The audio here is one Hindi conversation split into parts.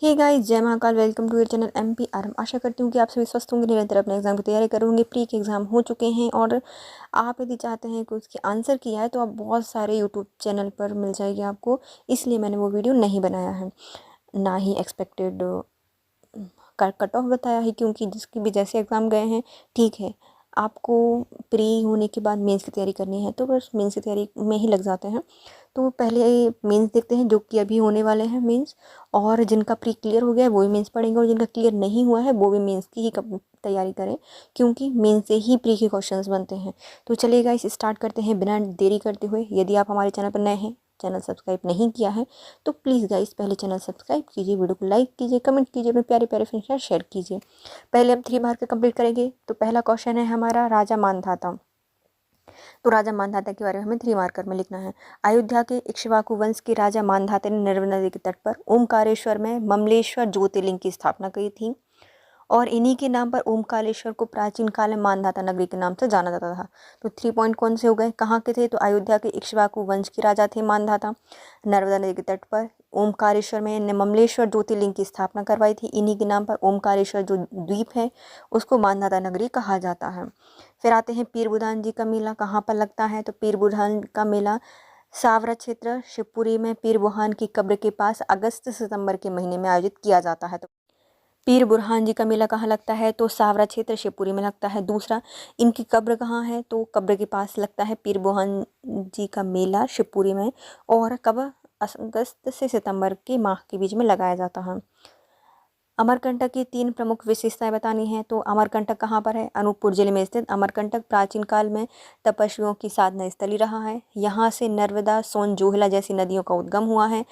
हे गाइस, जय Mahakal. Welcome to your channel MPRM। आशा करती हूँ कि आप सभी स्वस्थ होंगे, निरंतर अपने एग्जाम की तैयारी करोगे। प्री के एग्ज़ाम हो चुके हैं और आप यदि चाहते हैं कि उसके आंसर किया है तो आप बहुत सारे यूट्यूब चैनल पर मिल जाएगी आपको, इसलिए मैंने वो वीडियो नहीं बनाया है, ना ही एक्सपेक्टेड कट ऑफ बताया है, क्योंकि जिसकी भी जैसे एग्ज़ाम गए हैं ठीक है। आपको प्री होने के बाद मेंस की तैयारी करनी है तो बस मेंस की तैयारी में ही लग जाते हैं। तो पहले मेंस देखते हैं जो कि अभी होने वाले हैं मेंस, और जिनका प्री क्लियर हो गया है वो भी मेंस पढ़ेंगे, और जिनका क्लियर नहीं हुआ है वो भी मेंस की ही तैयारी करें, क्योंकि मेंस से ही प्री के क्वेश्चंस बनते हैं। तो चलिए गाइस, स्टार्ट करते हैं बिना देरी करते हुए। यदि आप हमारे चैनल पर नए हैं, चैनल सब्सक्राइब नहीं किया है तो प्लीज़ गाइस पहले चैनल सब्सक्राइब कीजिए, वीडियो को लाइक कीजिए, कमेंट कीजिए, अपने प्यारे प्यारे फ्रेंड्स के साथ शेयर कीजिए। पहले हम 3 मार्क का कंप्लीट करेंगे। तो पहला क्वेश्चन है हमारा राजा मानधाता। तो राजा मानधाता के बारे में हमें 3 मार्कर में लिखना है। अयोध्या के इक्ष्वाकु वंश के राजा मानधाता ने नर्मदा नदी के तट पर ओमकारेश्वर में ममलेश्वर ज्योतिर्लिंग की स्थापना की थी, और इन्हीं के नाम पर ओमकारेश्वर को प्राचीन काल में मानधाता नगरी के नाम से जाना जाता था। तो 3 पॉइंट कौन से हो गए, कहाँ के थे? तो अयोध्या के इक्ष्वाकु वंश के राजा थे मानधाता। नर्मदा नदी के तट पर ओमकारेश्वर में ममलेश्वर ज्योतिर्लिंग की स्थापना करवाई थी। इन्हीं के नाम पर ओमकारेश्वर जो द्वीप है उसको मानधाता नगरी कहा जाता है। फिर आते हैं पीर बुरहान जी का मेला कहाँ पर लगता है। तो पीर बुरहान का मेला सावरा क्षेत्र शिवपुरी में पीर बुरहान की कब्र के पास अगस्त सितंबर के महीने में आयोजित किया जाता है। तो पीर बुरहान जी का मेला कहाँ लगता है? तो सावरा क्षेत्र शिवपुरी में लगता है। दूसरा, इनकी कब्र कहाँ है? तो कब्र के पास लगता है पीर बुरहान जी का मेला शिवपुरी में, और कब? अगस्त से सितंबर के माह के बीच में लगाया जाता है। अमरकंटक की 3 प्रमुख विशेषताएं बतानी है। तो अमरकंटक कहाँ पर है? अनूपपुर जिले में स्थित अमरकंटक प्राचीन काल में तपस्वियों की साधना स्थली रहा है। यहाँ से नर्मदा, सोन, जोहला जैसी नदियों का उद्गम हुआ है।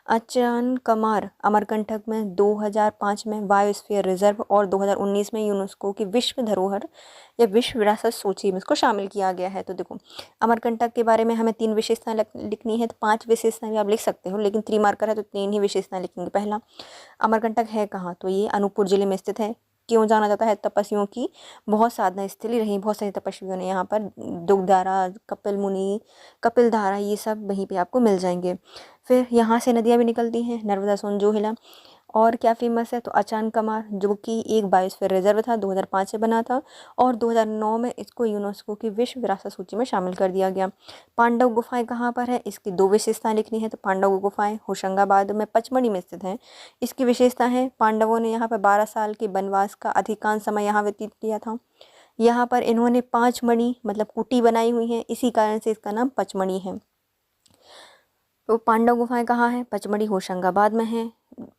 अचानकमार अमरकंटक में 2005 में बायोस्फीयर रिजर्व और 2019 में यूनेस्को की विश्व धरोहर या विश्व विरासत सूची में इसको शामिल किया गया है। तो देखो, अमरकंटक के बारे में हमें 3 विशेषताएं लिखनी है। तो 5 विशेषताएं भी आप लिख सकते हो, लेकिन 3 मार्कर है तो 3 ही विशेषताएं लिखेंगे। पहला, अमरकंटक है कहाँ? तो ये अनूपपुर जिले में स्थित है। क्यों जाना जाता है? तपस्वियों की बहुत साधना स्थली रही, बहुत सारे तपस्वियों ने यहाँ पर दुग्धारा, कपिल मुनि, कपिल धारा, ये सब वहीं पे आपको मिल जाएंगे। फिर यहाँ से नदियाँ भी निकलती हैं, नर्मदा, सोन, जोहिला। और क्या फेमस है? तो अचानकमार जो कि एक बायोस्फीयर रिजर्व था, 2005 से बना था, और 2009 में इसको यूनेस्को की विश्व विरासत सूची में शामिल कर दिया गया। पांडव गुफाएं कहाँ पर है? इसकी 2 विशेषताएं लिखनी है। तो पांडव गुफाएं होशंगाबाद में पचमढ़ी में स्थित हैं। इसकी विशेषता है पांडवों ने यहाँ पर 12 साल के वनवास का अधिकांश समय यहाँ व्यतीत किया था। यहाँ पर इन्होंने 5 मणि मतलब कुटी बनाई हुई है, इसी कारण से इसका नाम पचमढ़ी है। तो पांडव गुफाएं कहाँ हैं? पचमढ़ी होशंगाबाद में है।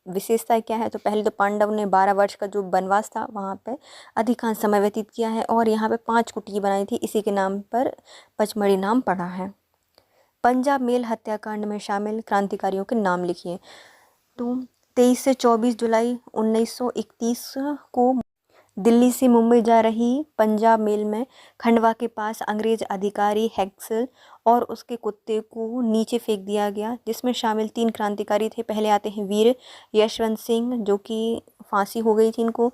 विशेषता क्या है? तो पहले तो पांडव ने 12 वर्ष का जो वनवास था वहाँ पे अधिकांश समय व्यतीत किया है, और यहाँ पे 5 कुटी बनाई थी, इसी के नाम पर पचमढ़ी नाम पड़ा है। पंजाब मेल हत्याकांड में शामिल क्रांतिकारियों के नाम लिखिए। तो 23 से 24 जुलाई 1931 को दिल्ली से मुंबई जा रही पंजाब मेल में खंडवा के पास अंग्रेज अधिकारी हैक्सल और उसके कुत्ते को नीचे फेंक दिया गया, जिसमें शामिल 3 क्रांतिकारी थे। पहले आते हैं वीर यशवंत सिंह, जो कि फांसी हो गई थी इनको।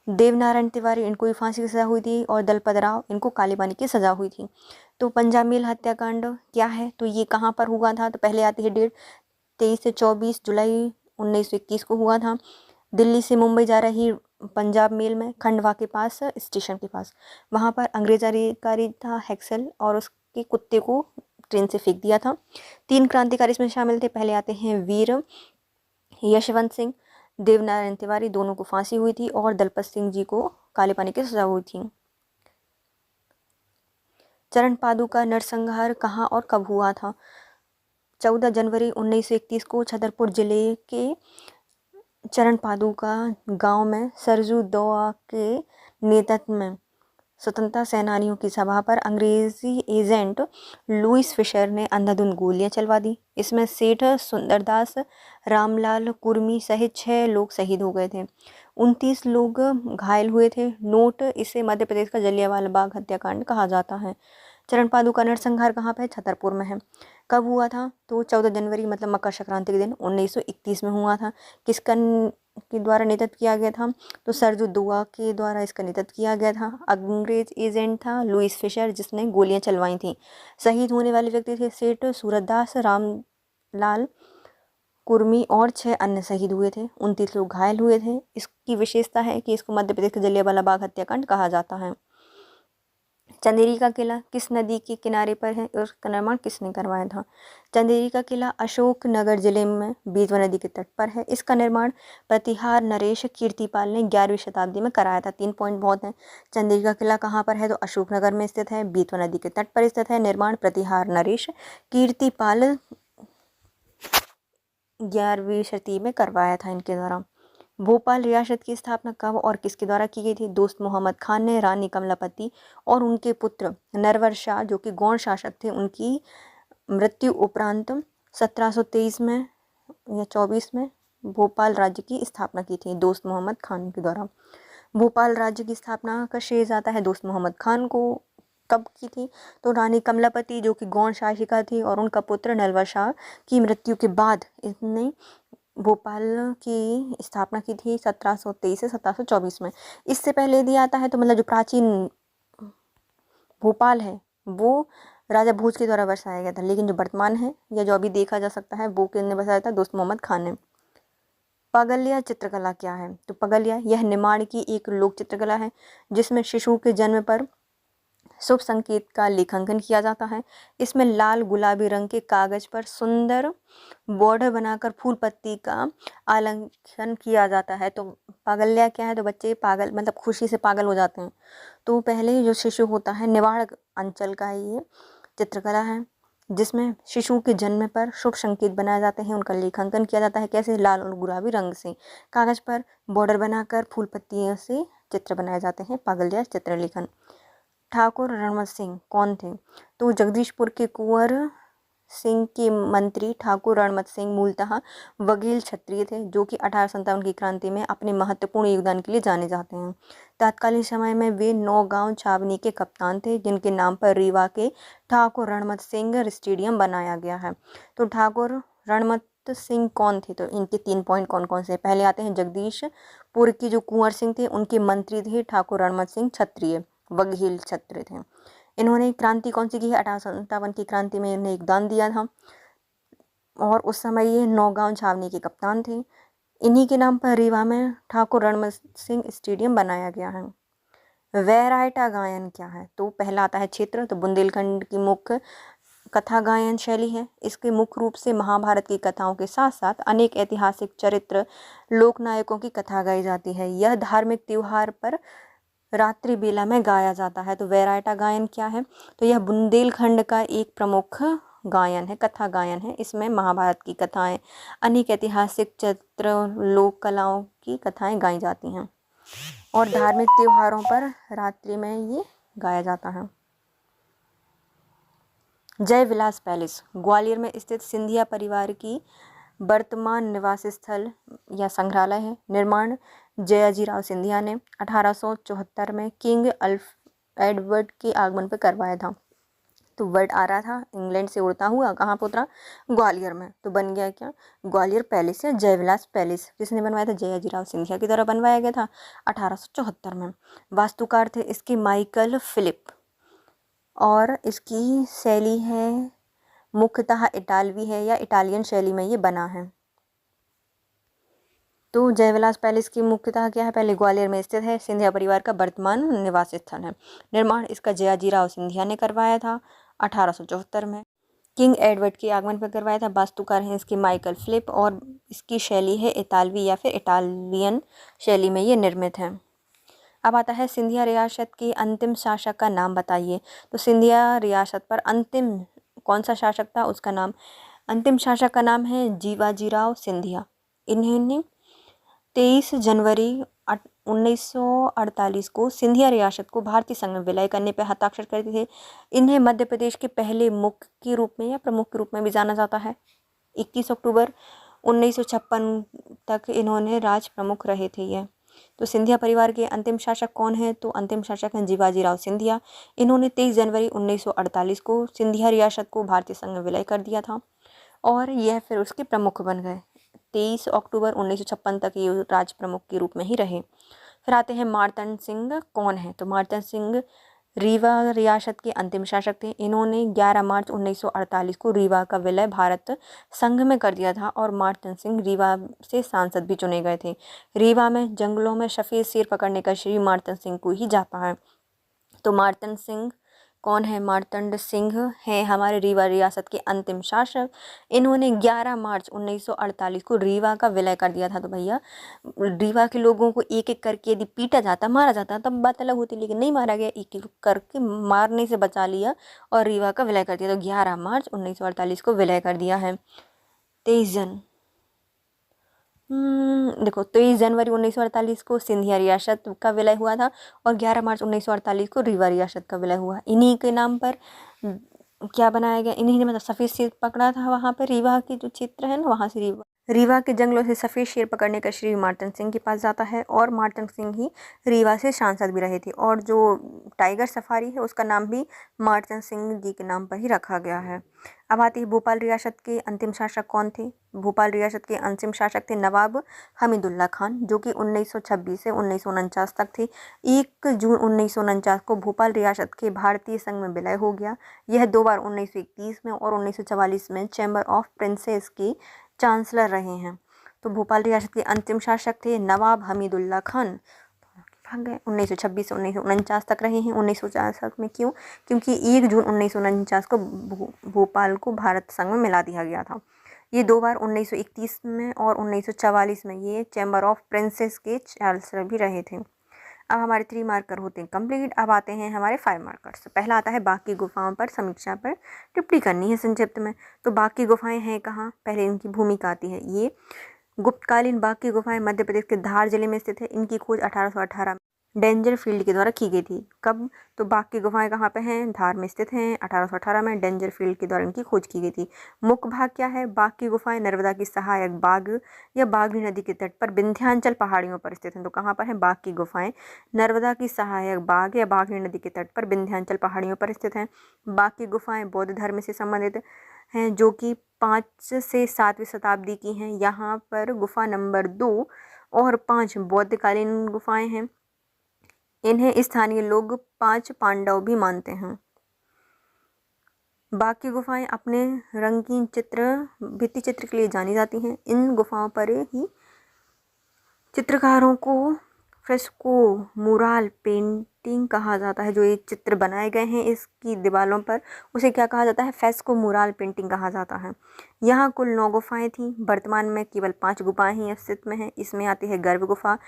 देवनारायण तिवारी, इनको भी फांसी की सज़ा हुई थी, और दलपत राव, इनको काले पानी की सज़ा हुई थी। तो पंजाब मेल हत्याकांड क्या है? तो ये कहाँ पर हुआ था? तो पहले आती है डेट, 23 से 24 जुलाई 1921 को हुआ था। दिल्ली से मुंबई जा रही पंजाब मेल में खंडवा के पास स्टेशन के पास, वहाँ पर अंग्रेज अधिकारी था हैक्सल, और उसके कुत्ते को ट्रेन से फेंक दिया था। 3 क्रांतिकारी इसमें शामिल थे। पहले आते हैं वीर यशवंत सिंह, देवनारायण तिवारी, दोनों को फांसी हुई थी, और दलपत सिंह जी को काले पानी की सजा हुई थी। चरण पादुका नरसंहार कहाँ और कब हुआ था? 14 जनवरी 1931 को छतरपुर जिले के चरण पादुका गांव में सरजू दौआ के नेतृत्व में स्वतंत्रता सेनानियों की सभा पर अंग्रेजी एजेंट लुइस फिशर ने अंधाधुंध गोलियां चलवा दी। इसमें सेठ सुंदरदास, रामलाल कुर्मी सहित 6 लोग शहीद हो गए थे। 29 लोग घायल हुए थे। नोट, इसे मध्य प्रदेश का जलियांवाला बाग हत्याकांड कहा जाता है। चरण पादुका नरसंहार कहाँ पे है? छतरपुर में है। कब हुआ था? तो 14 जनवरी मतलब मकर संक्रांति के दिन 1931 में हुआ था। किसका के द्वारा नेतृत्व किया गया था? तो सरजू दुआ के द्वारा इसका नेतृत्व किया गया था। अंग्रेज एजेंट था लुइस फिशर, जिसने गोलियां चलवाई थी। शहीद होने वाले व्यक्ति थे सेठ सूरतदास, रामलाल कुर्मी और 6 अन्य शहीद हुए थे। 29 लोग घायल हुए थे। इसकी विशेषता है कि इसको मध्य प्रदेश के जलियांवाला बाग हत्याकांड कहा जाता है। चंदेरी का किला किस नदी के किनारे पर है और उसका निर्माण किसने करवाया था? चंदेरी का किला अशोकनगर जिले में बेतवा नदी के तट पर है। इसका निर्माण प्रतिहार नरेश कीर्तिपाल ने 11वीं शताब्दी में कराया था। 3 पॉइंट बहुत हैं। चंदेरी का किला कहाँ पर है? तो अशोकनगर में स्थित है, बेतवा नदी के तट पर स्थित है। निर्माण प्रतिहार नरेश कीर्तिपाल 11वीं शताब्दी में करवाया था इनके द्वारा। भोपाल रियासत की स्थापना कब और किसके द्वारा की गई थी? दोस्त मोहम्मद खान ने, रानी कमलापति और उनके पुत्र नरवर शाह जो कि गौड़ शासक थे, उनकी मृत्यु उपरांत 1723 में या 24 में भोपाल राज्य की स्थापना की थी दोस्त मोहम्मद खान के द्वारा। भोपाल राज्य की स्थापना का श्रेय जाता है दोस्त मोहम्मद खान को। कब की थी? तो रानी कमलापति जो कि गौड़ शासिका थी और उनका पुत्र नरवर शाह की मृत्यु के बाद इसने भोपाल की स्थापना की थी 1723 से 1724 में। इससे पहले यदि आता है तो मतलब जो प्राचीन भोपाल है वो राजा भोज के द्वारा बसाया गया था, लेकिन जो वर्तमान है या जो अभी देखा जा सकता है वो किसने बसाया था? दोस्त मोहम्मद खान ने। पगलिया चित्रकला क्या है? तो पगलिया यह निमाड़ की एक लोक चित्रकला है जिसमें शिशु के जन्म पर शुभ संकेत का लेखांकन किया जाता है। इसमें लाल गुलाबी रंग के कागज पर सुंदर बॉर्डर बनाकर फूल पत्ती का आलेखन किया जाता है। तो पागल्या क्या है? तो बच्चे पागल मतलब खुशी से पागल हो जाते हैं। तो पहले जो शिशु होता है, निवाड़ अंचल का ये चित्रकला है जिसमें शिशु के जन्म पर शुभ संकेत बनाए जाते हैं, उनका लेखांकन किया जाता है। कैसे? लाल और गुलाबी रंग से कागज पर बॉर्डर बनाकर फूल पत्तियों से चित्र बनाए जाते हैं, पागल्या चित्रलेखन। ठाकुर रणमत सिंह कौन थे? तो जगदीशपुर के कुंवर सिंह के मंत्री ठाकुर रणमत सिंह मूलतः वघेल क्षत्रिय थे जो कि 1857 की क्रांति में अपने महत्वपूर्ण योगदान के लिए जाने जाते हैं। तत्कालीन समय में वे नौगांव छावनी के कप्तान थे जिनके नाम पर रीवा के ठाकुर रणमत सिंह स्टेडियम बनाया गया है। तो ठाकुर रणमत सिंह कौन थे? तो इनके 3 पॉइंट कौन कौन से? पहले आते हैं जगदीशपुर के जो कुंवर सिंह थे उनके मंत्री थे ठाकुर रणमत सिंह क्षत्रिय, वघेल क्षत्रिय थे। इन्होंने क्रांति कौन सी की है? 1857 की क्रांति में इन्हें योगदान दिया था और उस समय ये नौगांव छावनी के कप्तान थे। इन्हीं के नाम पर रीवा में ठाकुर रणमत सिंह स्टेडियम बनाया गया है। वैरायटा गायन क्या है? तो पहला आता है क्षेत्र। तो बुंदेलखंड की मुख्य कथा गायन शैली है। इसके मुख्य रूप से महाभारत की कथाओं के साथ साथ अनेक ऐतिहासिक चरित्र लोक नायकों की कथा गाई जाती है। यह धार्मिक त्योहार पर रात्रि बेला में गाया जाता है। तो वैरायटा गायन क्या है? तो यह बुंदेलखंड का एक प्रमुख गायन है, कथा गायन है। इसमें महाभारत की कथाएं, अनेक ऐतिहासिक चित्र लोक कलाओं की कथाएं गाई जाती हैं और धार्मिक त्योहारों पर रात्रि में ये गाया जाता है। जय विलास पैलेस ग्वालियर में स्थित सिंधिया परिवार की वर्तमान निवास स्थल या संग्रहालय है। निर्माण जयाजीराव सिंधिया ने 1874 में किंग एडवर्ड के आगमन पर करवाया था। तो वर्ड आ रहा था इंग्लैंड से उड़ता हुआ, कहाँ पर उतरा? ग्वालियर में। तो बन गया क्या? ग्वालियर पैलेस या जयविलास पैलेस। किसने बनवाया था? जयाजीराव सिंधिया की द्वारा बनवाया गया था 1874 में। वास्तुकार थे इसके माइकल फिलिप और इसकी शैली है मुख्यतः इटालवी है या इटालियन शैली में ये बना है। तो जयविलास पैलेस की मुख्यतः क्या है? पहले ग्वालियर में स्थित है, सिंधिया परिवार का वर्तमान निवास स्थल है। निर्माण इसका जयाजीराव सिंधिया ने करवाया था 1874 में। किंग एडवर्ड के आगमन पर करवाया था। वास्तुकार हैं इसके माइकल फिलिप और इसकी शैली है इतालवी या फिर इटालियन शैली में ये निर्मित है। अब आता है सिंधिया रियासत के अंतिम शासक का नाम बताइए। तो सिंधिया रियासत पर अंतिम कौन सा शासक था? उसका नाम, अंतिम शासक का नाम है जीवाजीराव सिंधिया। इन्होंने 23 जनवरी 1948 को सिंधिया रियासत को भारतीय संघ में विलय करने पर हस्ताक्षर करते थे। इन्हें मध्य प्रदेश के पहले मुख्य के रूप में या प्रमुख के रूप में भी जाना जाता है। 21 अक्टूबर 1956 तक इन्होंने राज प्रमुख रहे थे ये। तो सिंधिया परिवार के अंतिम शासक कौन है? तो अंतिम शासक हैं जीवाजीराव सिंधिया। इन्होंने 23 जनवरी 1948 को सिंधिया रियासत को भारतीय संघ में विलय कर दिया था और यह फिर उसके प्रमुख बन गए। 23 अक्टूबर 1956 तक ये राज प्रमुख के रूप में ही रहे। फिर आते हैं मार्तंड सिंह कौन है? तो मार्तंड सिंह रीवा रियासत के अंतिम शासक थे। इन्होंने 11 मार्च 1948 को रीवा का विलय भारत संघ में कर दिया था और मार्तन सिंह रीवा से सांसद भी चुने गए थे। रीवा में जंगलों में सफ़ेद शेर पकड़ने का श्री मार्तन सिंह को ही जाता है। तो मार्तन सिंह कौन है? मार्तंड सिंह है हमारे रीवा रियासत के अंतिम शासक। इन्होंने 11 मार्च 1948 को रीवा का विलय कर दिया था। तो भैया रीवा के लोगों को एक एक करके यदि पीटा जाता, मारा जाता, तब बात अलग होती, लेकिन नहीं मारा गया, एक एक करके मारने से बचा लिया और रीवा का विलय कर दिया। तो 11 मार्च 1948 को विलय कर दिया है। 23 जनवरी 1948 को सिंधिया रियासत का विलय हुआ था और 11 मार्च 1948 को रीवा रियासत का विलय हुआ। इन्हीं के नाम पर क्या बनाया गया? इन्हीं ने मतलब सफ़ेद शेर पकड़ा था वहाँ पर, रीवा के जो क्षेत्र है ना वहाँ से रीवा के जंगलों से सफ़ेद शेर पकड़ने का श्री मार्तन सिंह के पास जाता है और मार्तन सिंह ही रीवा से सांसद भी रहे थे। और जो टाइगर सफारी है उसका नाम भी मार्तन सिंह जी के नाम पर ही रखा गया है। अब आती है भोपाल रियासत के अंतिम शासक कौन थे? भोपाल रियासत के अंतिम शासक थे नवाब हमीदुल्ला खान, जो कि 1926 से 1949 तक थे। 1 जून 1949 को भोपाल रियासत के भारतीय संघ में विलय हो गया। यह 2 बार 1931 में और 1944 में चैम्बर ऑफ प्रिंसेस के चांसलर रहे हैं। तो भोपाल रियासत के अंतिम शासक थे नवाब हमीदुल्ला खान। भाग गए। 1926 से 1949 तक रहे हैं। 1949 में क्यों? क्योंकि 1 जून 1949 को भोपाल को भारत संघ में मिला दिया गया था। ये 2 बार 1931 में और 1944 में ये चैम्बर ऑफ प्रिंसेस के चांसलर भी रहे थे। अब हमारे 3 मार्कर होते हैं कंप्लीट। अब आते हैं हमारे 5 मार्कर्स। पहला आता है बाघ की गुफाओं पर समीक्षा पर टिप्पणी करनी है संक्षिप्त में। तो बाघ की गुफाएं हैं कहाँ? पहले इनकी भूमिका आती है। ये गुप्तकालीन बाघ की गुफाएं मध्य प्रदेश के धार जिले में स्थित है। इनकी खोज 1818 डेंजर फील्ड के द्वारा की गई थी। कब? तो बाघ की गुफाएं कहाँ पे हैं? धार में स्थित हैं। 1818 में डेंजर फील्ड के द्वारा इनकी खोज की गई थी। मुख्य भाग क्या है? बाघ की गुफाएं नर्मदा की सहायक बाघ या बाघनी नदी के तट पर विंध्याचल पहाड़ियों पर स्थित हैं। तो कहाँ पर है बाघ की गुफाएं? नर्मदा की सहायक बाघ या बाघनी नदी के तट पर विंध्याचल पहाड़ियों पर स्थित हैं। बाघ की गुफाएं बौद्ध धर्म से संबंधित हैं, जो कि 5 से 7वीं शताब्दी की हैं। यहाँ पर गुफा नंबर 2 और 5 बौद्धकालीन गुफाएं हैं। इन्हें स्थानीय लोग 5 पांडव भी मानते हैं। बाघ की गुफाएं अपने रंगीन भित्ति चित्र के लिए जानी जाती हैं। इन गुफाओं पर ही चित्रकारों को फ्रेस्को मुराल पेंटिंग कहा जाता है। जो ये चित्र बनाए गए हैं इसकी दीवारों पर, उसे क्या कहा जाता है? फ्रेस्को मुराल पेंटिंग कहा जाता है। यहाँ कुल 9 गुफाएं थीं। वर्तमान में केवल 5 गुफाएं ही अस्तित्व में हैं। इसमें आती है गर्भ गुफा,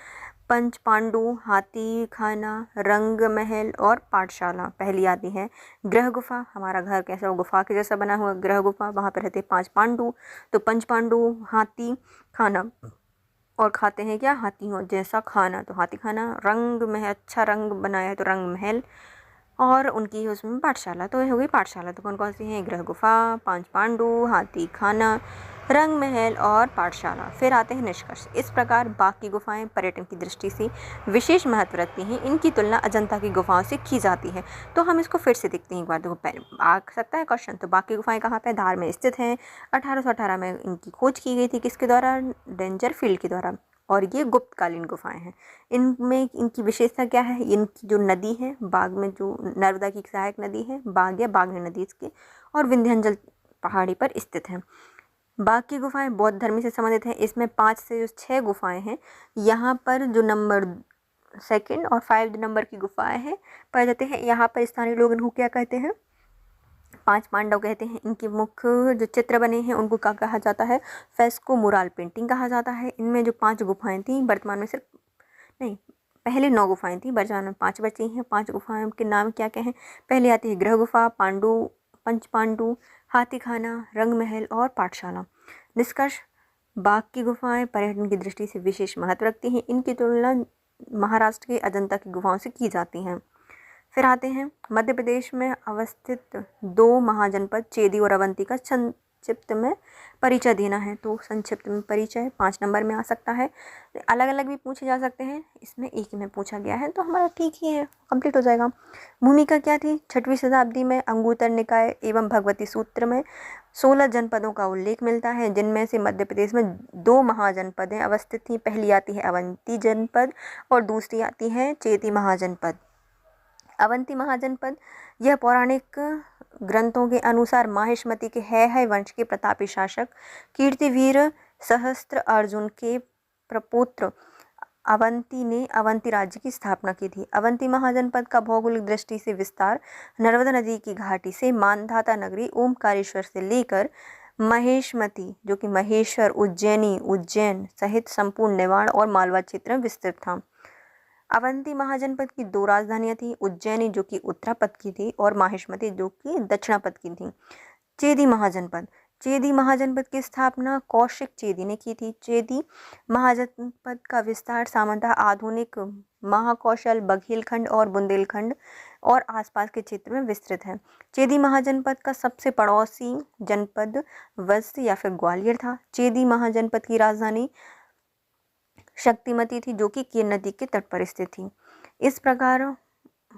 पंच पांडु, हाथी खाना, रंग महल और पाठशाला। पहली आती है ग्रह गुफा। हमारा घर कैसा गुफा के जैसा बना हुआ ग्रह गुफा, वहाँ पर रहते 5 पांडु। तो पंच पांडु हाथी खाना और खाते हैं क्या? हाथियों जैसा खाना, तो हाथी खाना। रंग महल, अच्छा रंग बनाया है तो रंग महल, और उनकी उसमें पाठशाला। तो हो गई पाठशाला। तो कौन कौन सी हैं? ग्रह गुफा, 5 पांडु, हाथी खाना, रंग महल और पाठशाला। फिर आते हैं निष्कर्ष। इस प्रकार बाघ की गुफाएं पर्यटन की दृष्टि से विशेष महत्व रखती हैं। इनकी तुलना अजंता की गुफाओं से की जाती है। तो हम इसको फिर से देखते हैं एक बार। देखो पहले आ सकता है क्वेश्चन। तो बाघ की गुफाएं कहाँ पे? धार में स्थित हैं। 1818 में इनकी खोज की गई थी। किसके द्वारा? डेंजर फील्ड के द्वारा। और ये गुप्तकालीन गुफाएं हैं। इनमें इनकी विशेषता क्या है? इनकी जो नदी है बाघ में, जो नर्मदा की सहायक नदी है बाघ या बाघनी नदी इसके, और विंध्याचल पहाड़ी पर स्थित है। बाघ की गुफाएं बौद्ध धर्म से संबंधित हैं। इसमें 5 से जो 6 गुफाएं हैं, यहाँ पर जो नंबर 2 और 5 नंबर की गुफाएं हैं पाए जाते हैं। यहाँ पर स्थानीय लोग इनको क्या कहते हैं? 5 पांडव कहते हैं। इनके मुख्य जो चित्र बने हैं उनको क्या कहा जाता है? फ्रेस्को मुराल पेंटिंग कहा जाता है। इनमें जो 5 गुफाएं थी, वर्तमान में सिर्फ नहीं, पहले 9 गुफाएं थी, वर्तमान में 5 बची हैं। 5 गुफाओं के नाम क्या क्या हैं? पहले आती है ग्रह गुफा, पंच पांडु, हाथी खाना, रंग महल और पाठशाला। निष्कर्ष, बाघ की गुफाएं पर्यटन की दृष्टि से विशेष महत्व रखती हैं। इनकी तुलना महाराष्ट्र के अजंता की गुफाओं से की जाती हैं। फिर आते हैं मध्य प्रदेश में अवस्थित 2 महाजनपद चेदी और अवंती का संक्षिप्त में परिचय देना है। तो संक्षिप्त में परिचय 5 नंबर में आ सकता है। अलग अलग भी पूछे जा सकते हैं, इसमें एक में पूछा गया है तो हमारा ठीक ही है, कंप्लीट हो जाएगा। भूमिका क्या थी? 6वीं शताब्दी में अंगुत्तर निकाय एवं भगवती सूत्र में 16 जनपदों का उल्लेख मिलता है, जिनमें से मध्य प्रदेश में 2 महाजनपदें अवस्थित थी। पहली आती है अवंती जनपद और दूसरी आती है चेदी महाजनपद। अवंती महाजनपद यह पौराणिक ग्रंथों के अनुसार माहिष्मति के है वंश के प्रतापी शासक कीर्तिवीर सहस्त्र अर्जुन के प्रपौत्र अवंती ने अवंती राज्य की स्थापना की थी। अवंती महाजनपद का भौगोलिक दृष्टि से विस्तार नर्मदा नदी की घाटी से मानधाता नगरी ओमकारेश्वर से लेकर महेशमती जो कि महेश्वर उज्जैन सहित संपूर्ण निवाड़ और मालवा क्षेत्र में विस्तृत था। अवंती महाजनपद की दो राजधानियां थी, उज्जैनी जो कि उत्तरापद की थी और माहिष्मती जो कि दक्षिणापद की थी। चेदी महाजनपद की स्थापना कौशिक चेदी ने की थी। चेदी महाजनपद का विस्तार सामान्यतः आधुनिक महाकौशल बघेलखंड और बुंदेलखंड और आसपास के क्षेत्र में विस्तृत है। चेदी महाजनपद का सबसे पड़ोसी जनपद वत्स या फिर ग्वालियर था। चेदी महाजनपद की राजधानी शक्तिमती थी जो कि केन नदी के तट पर स्थित थी। इस प्रकार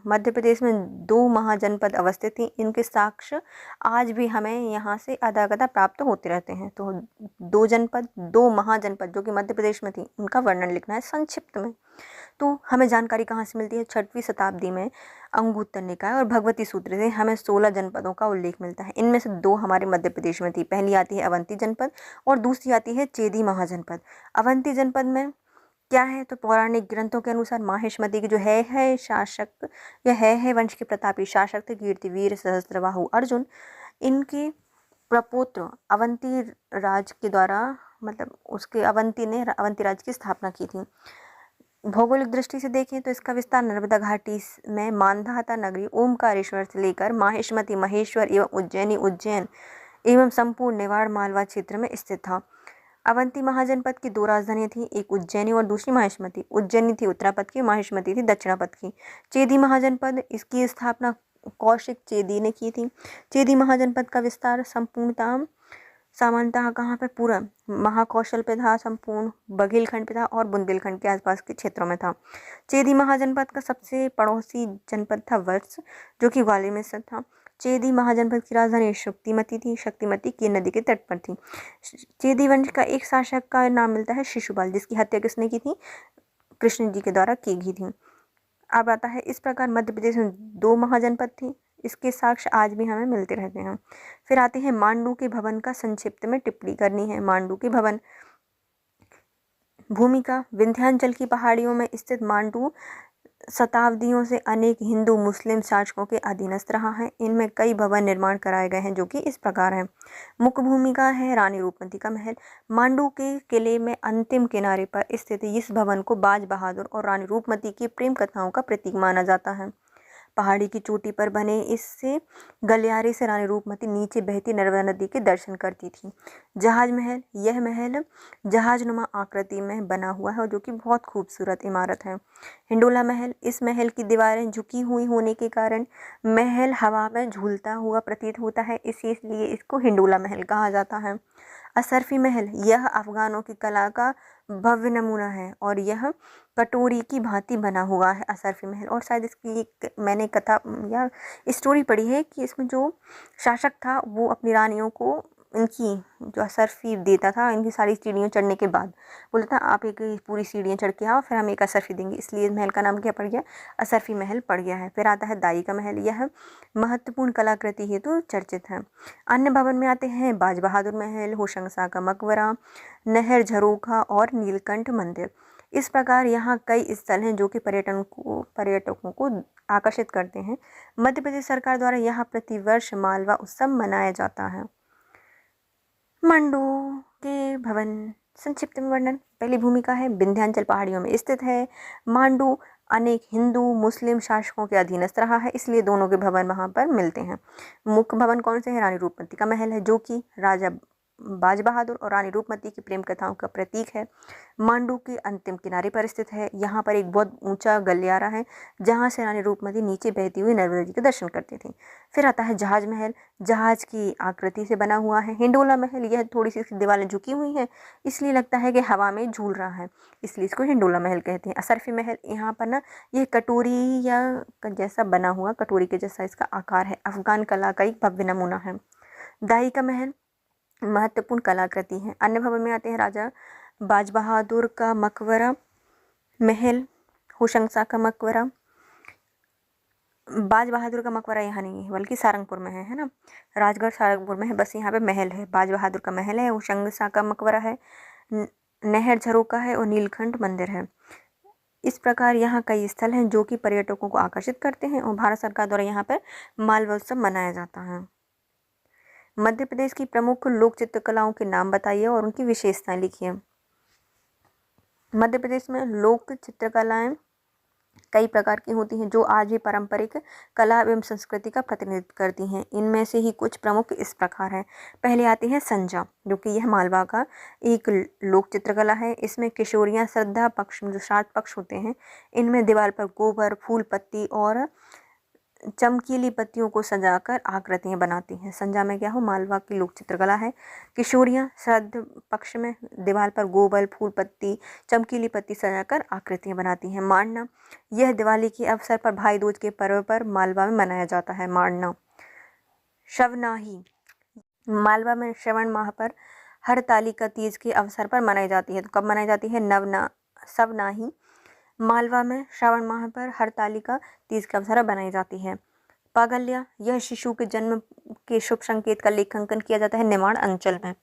मध्य प्रदेश में दो महाजनपद अवस्थित थी। इनके साक्ष्य आज भी हमें यहाँ से अदागदा प्राप्त होते रहते हैं। तो दो महाजनपद जो कि मध्य प्रदेश में थी, उनका वर्णन लिखना है संक्षिप्त में। तो हमें जानकारी कहाँ से मिलती है? 6वीं शताब्दी में अंगुत्तर निकाय और भगवती सूत्र से हमें 16 जनपदों का उल्लेख मिलता है। इनमें से दो हमारे मध्य प्रदेश में थी। पहली आती है अवंती जनपद और दूसरी आती है चेदी महाजनपद। अवंती जनपद में क्या है? तो पौराणिक ग्रंथों के अनुसार माहिष्मती के जो है शासक या है वंश के प्रतापी शासक थे कीर्तिवीर सहस्त्रबाहु अर्जुन। इनके प्रपौत्र अवंती राज के द्वारा उसके अवंती ने अवंती राज्य की स्थापना की थी। भौगोलिक दृष्टि से देखें तो इसका विस्तार नर्मदा घाटी में मानधाता नगरी ओमकारेश्वर से लेकर माहिष्मती महेश्वर एवं उज्जैन एवं संपूर्ण निवाड़ मालवा क्षेत्र में स्थित था। अवंती महाजनपद की दो राजधानियां थी, एक उज्जैनी और दूसरी माहिष्मती। उज्जैनी थी उत्तरापद की, माहिष्मती थी दक्षिणापद की। चेदी महाजनपद इसकी स्थापना कौशिक चेदी ने की थी। चेदी महाजनपद का विस्तार सामान्यतः कहाँ पे? पूरा महाकौशल पे था, संपूर्ण बघेलखंड पे था और बुंदेलखंड के आसपास के क्षेत्रों में था। चेदी महाजनपद का सबसे पड़ोसी जनपद था वत्स जो कि ग्वालियर में स्थित था। चेदी महाजनपद की राजधानी शक्तिमती थी। शक्तिमती केन नदी के तट पर थी। चेदी वंश का एक शासक का नाम मिलता है शिशुपाल, जिसकी हत्या किसने की थी? कृष्ण जी के द्वारा की गई थी। अब आता है इस प्रकार मध्य प्रदेश में दो महाजनपद थी। इसके साक्ष्य आज भी हमें मिलते रहते हैं। फिर आते हैं मांडू के भवन का संक्षिप्त में टिप्पणी करनी है। मांडू के भवन भूमिका विंध्याचल की पहाड़ियों में स्थित मांडू शताब्दियों से अनेक हिंदू मुस्लिम शासकों के अधीनस्थ रहा है। इनमें कई भवन निर्माण कराए गए हैं जो कि इस प्रकार हैं। मुख्य भूमिका है रानी रूपमती का महल। मांडू के किले में अंतिम किनारे पर स्थित इस भवन को बाज बहादुर और रानी रूपमती की प्रेम कथाओं का प्रतीक माना जाता है। पहाड़ी की चोटी पर बने इससे गलियारे से रानी रूपमती नीचे बहती नर्मदा नदी के दर्शन करती थी। जहाज महल, यह महल जहाजनुमा आकृति में बना हुआ है और जो कि बहुत खूबसूरत इमारत है। हिंडोला महल, इस महल की दीवारें झुकी हुई होने के कारण महल हवा में झूलता हुआ प्रतीत होता है, इसीलिए इसको हिंडोला महल कहा जाता है। असरफी महल, यह अफगानों की कला का भव्य नमूना है और यह कटोरी की भांति बना हुआ है असरफी महल। और शायद इसकी एक मैंने कथा या स्टोरी पढ़ी है कि इसमें जो शासक था वो अपनी रानियों को इनकी जो असरफी देता था, इनकी सारी सीढ़ियाँ चढ़ने के बाद बोलता था आप एक पूरी सीढ़ियाँ चढ़ के आओ फिर हम एक असरफी देंगे, इसलिए महल का नाम क्या पड़ गया? असरफी महल पड़ गया है। फिर आता है दाई का महल, यह महत्वपूर्ण कलाकृति हेतु चर्चित है। अन्य भवन में आते हैं बाज बहादुर महल, होशंगसा का मकबरा, नहर झरोखा और नीलकंठ मंदिर। इस प्रकार यहाँ कई स्थल हैं जो कि पर्यटकों को आकर्षित करते हैं। मध्य प्रदेश सरकार द्वारा यहाँ प्रतिवर्ष मालवा उत्सव मनाया जाता है। मांडू के भवन संक्षिप्त में वर्णन। पहली भूमिका है विंध्याचल पहाड़ियों में स्थित है। मांडू अनेक हिंदू मुस्लिम शासकों के अधीनस्थ रहा है, इसलिए दोनों के भवन वहाँ पर मिलते हैं। मुख्य भवन कौन से हैं? रानी रूपमती का महल है जो कि राजा बाज बहादुर और रानी रूपमती की प्रेम कथाओं का प्रतीक है। मांडू के अंतिम किनारे पर स्थित है। यहाँ पर एक बहुत ऊंचा गलियारा है जहाँ से रानी रूपमती नीचे बहती हुई नर्मदा जी के दर्शन करती थी। फिर आता है जहाज महल, जहाज की आकृति से बना हुआ है। हिंडोला महल, यह थोड़ी सी दीवारें झुकी हुई हैं इसलिए लगता है कि हवा में झूल रहा है, इसलिए इसको हिंडोला महल कहते हैं। असरफी महल, यहाँ पर ना यह कटोरी या जैसा बना हुआ, कटोरी के जैसा इसका आकार है। अफगान कला का एक भव्य नमूना है। दाई का महल महत्वपूर्ण कलाकृति है। अन्य भवन में आते हैं राजा बाज बहादुर का मकबरा महल, होशंगसा का मकबरा, बाज बहादुर का मकबरा यहाँ नहीं है बल्कि सारंगपुर में है ना, राजगढ़ सारंगपुर में है, बस यहाँ पे महल है, बाज बहादुर का महल है, होशंग शाह का मकबरा है, नहर झरोका है और नीलकंठ मंदिर है। इस प्रकार यहाँ कई स्थल हैं जो कि पर्यटकों को आकर्षित करते हैं और भारत सरकार द्वारा यहाँ पर मालवा उत्सव मनाया जाता है। मध्य प्रदेश की प्रमुख लोक चित्रकलाओं के नाम बताइए और उनकी विशेषताएं लिखिए। मध्य प्रदेश में लोक चित्रकलाएं कई प्रकार की होती हैं जो आज भी पारंपरिक कला एवं संस्कृति का प्रतिनिधित्व करती हैं। इनमें से ही कुछ प्रमुख इस प्रकार हैं। पहले आती है संजा, जो कि यह मालवा का एक लोक चित्रकला है। इसमें किशोरियां श्रद्धा पक्ष में जो श्राद्ध पक्ष होते हैं, इनमें दीवार पर गोबर, फूल पत्ती और चमकीली पत्तियों को सजाकर आकृतियां बनाती हैं। संजा में क्या हो, मालवा की लोक चित्रकला है। किशोरियां श्राद्ध पक्ष में दीवार पर गोबर, फूल पत्ती, चमकीली पत्ती सजाकर आकृतियां बनाती हैं। मांडना, यह दिवाली के अवसर पर भाई दूज के पर्व पर मालवा में मनाया जाता है। मांडना। शवनाही, मालवा में श्रवण माह पर हरतालिका तीज के अवसर पर मनाई जाती है। तो कब मनाई जाती है? शवनाही मालवा में श्रावण माह पर हरतालिका तीज के अवसर पर बनाई जाती है। पागल्या, यह शिशु के जन्म के शुभ संकेत का लेखांकन किया जाता है निमाड़ अंचल में।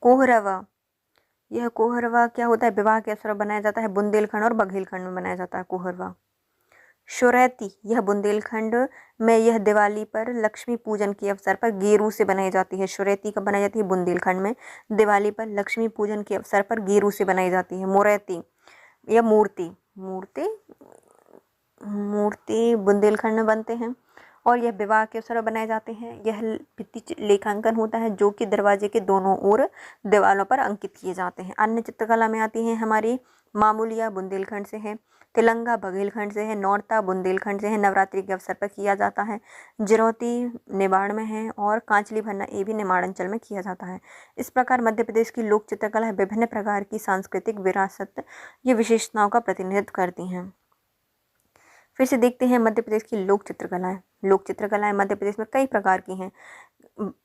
कोहरवा, यह कोहरवा क्या होता है? विवाह के अवसर पर बनाया जाता है। बुंदेलखंड और बघेलखंड में बनाया जाता है कोहरवा। शुरैती, यह बुंदेलखंड में यह दिवाली पर लक्ष्मी पूजन के अवसर पर गेरू से बनाई जाती है। शुरैती कब बनाई जाती है? बुंदेलखंड में दिवाली पर लक्ष्मी पूजन के अवसर पर गेरू से बनाई जाती है। मोरैती, यह मूर्ति बुंदेलखंड में बनते हैं और यह विवाह के अवसर पर बनाए जाते हैं। यह भित्ति लेखांकन होता है जो कि दरवाजे के दोनों ओर दीवारों पर अंकित किए जाते हैं। अन्य चित्रकला में आती हैं हमारी मामूलिया, बुंदेलखंड से है। तिलंगा बघेलखंड से है। नौरता बुंदेलखंड से है, नवरात्रि के अवसर पर किया जाता है। जिरौती निमाड़ में है और कांचली भरना ये भी निमाड़ अंचल में किया जाता है। इस प्रकार मध्य प्रदेश की लोक चित्रकला विभिन्न प्रकार की सांस्कृतिक विरासत ये विशेषताओं का प्रतिनिधित्व करती हैं। फिर से देखते हैं मध्य प्रदेश की लोक चित्रकलाएं। लोक चित्रकलाएं मध्य प्रदेश में कई प्रकार की हैं।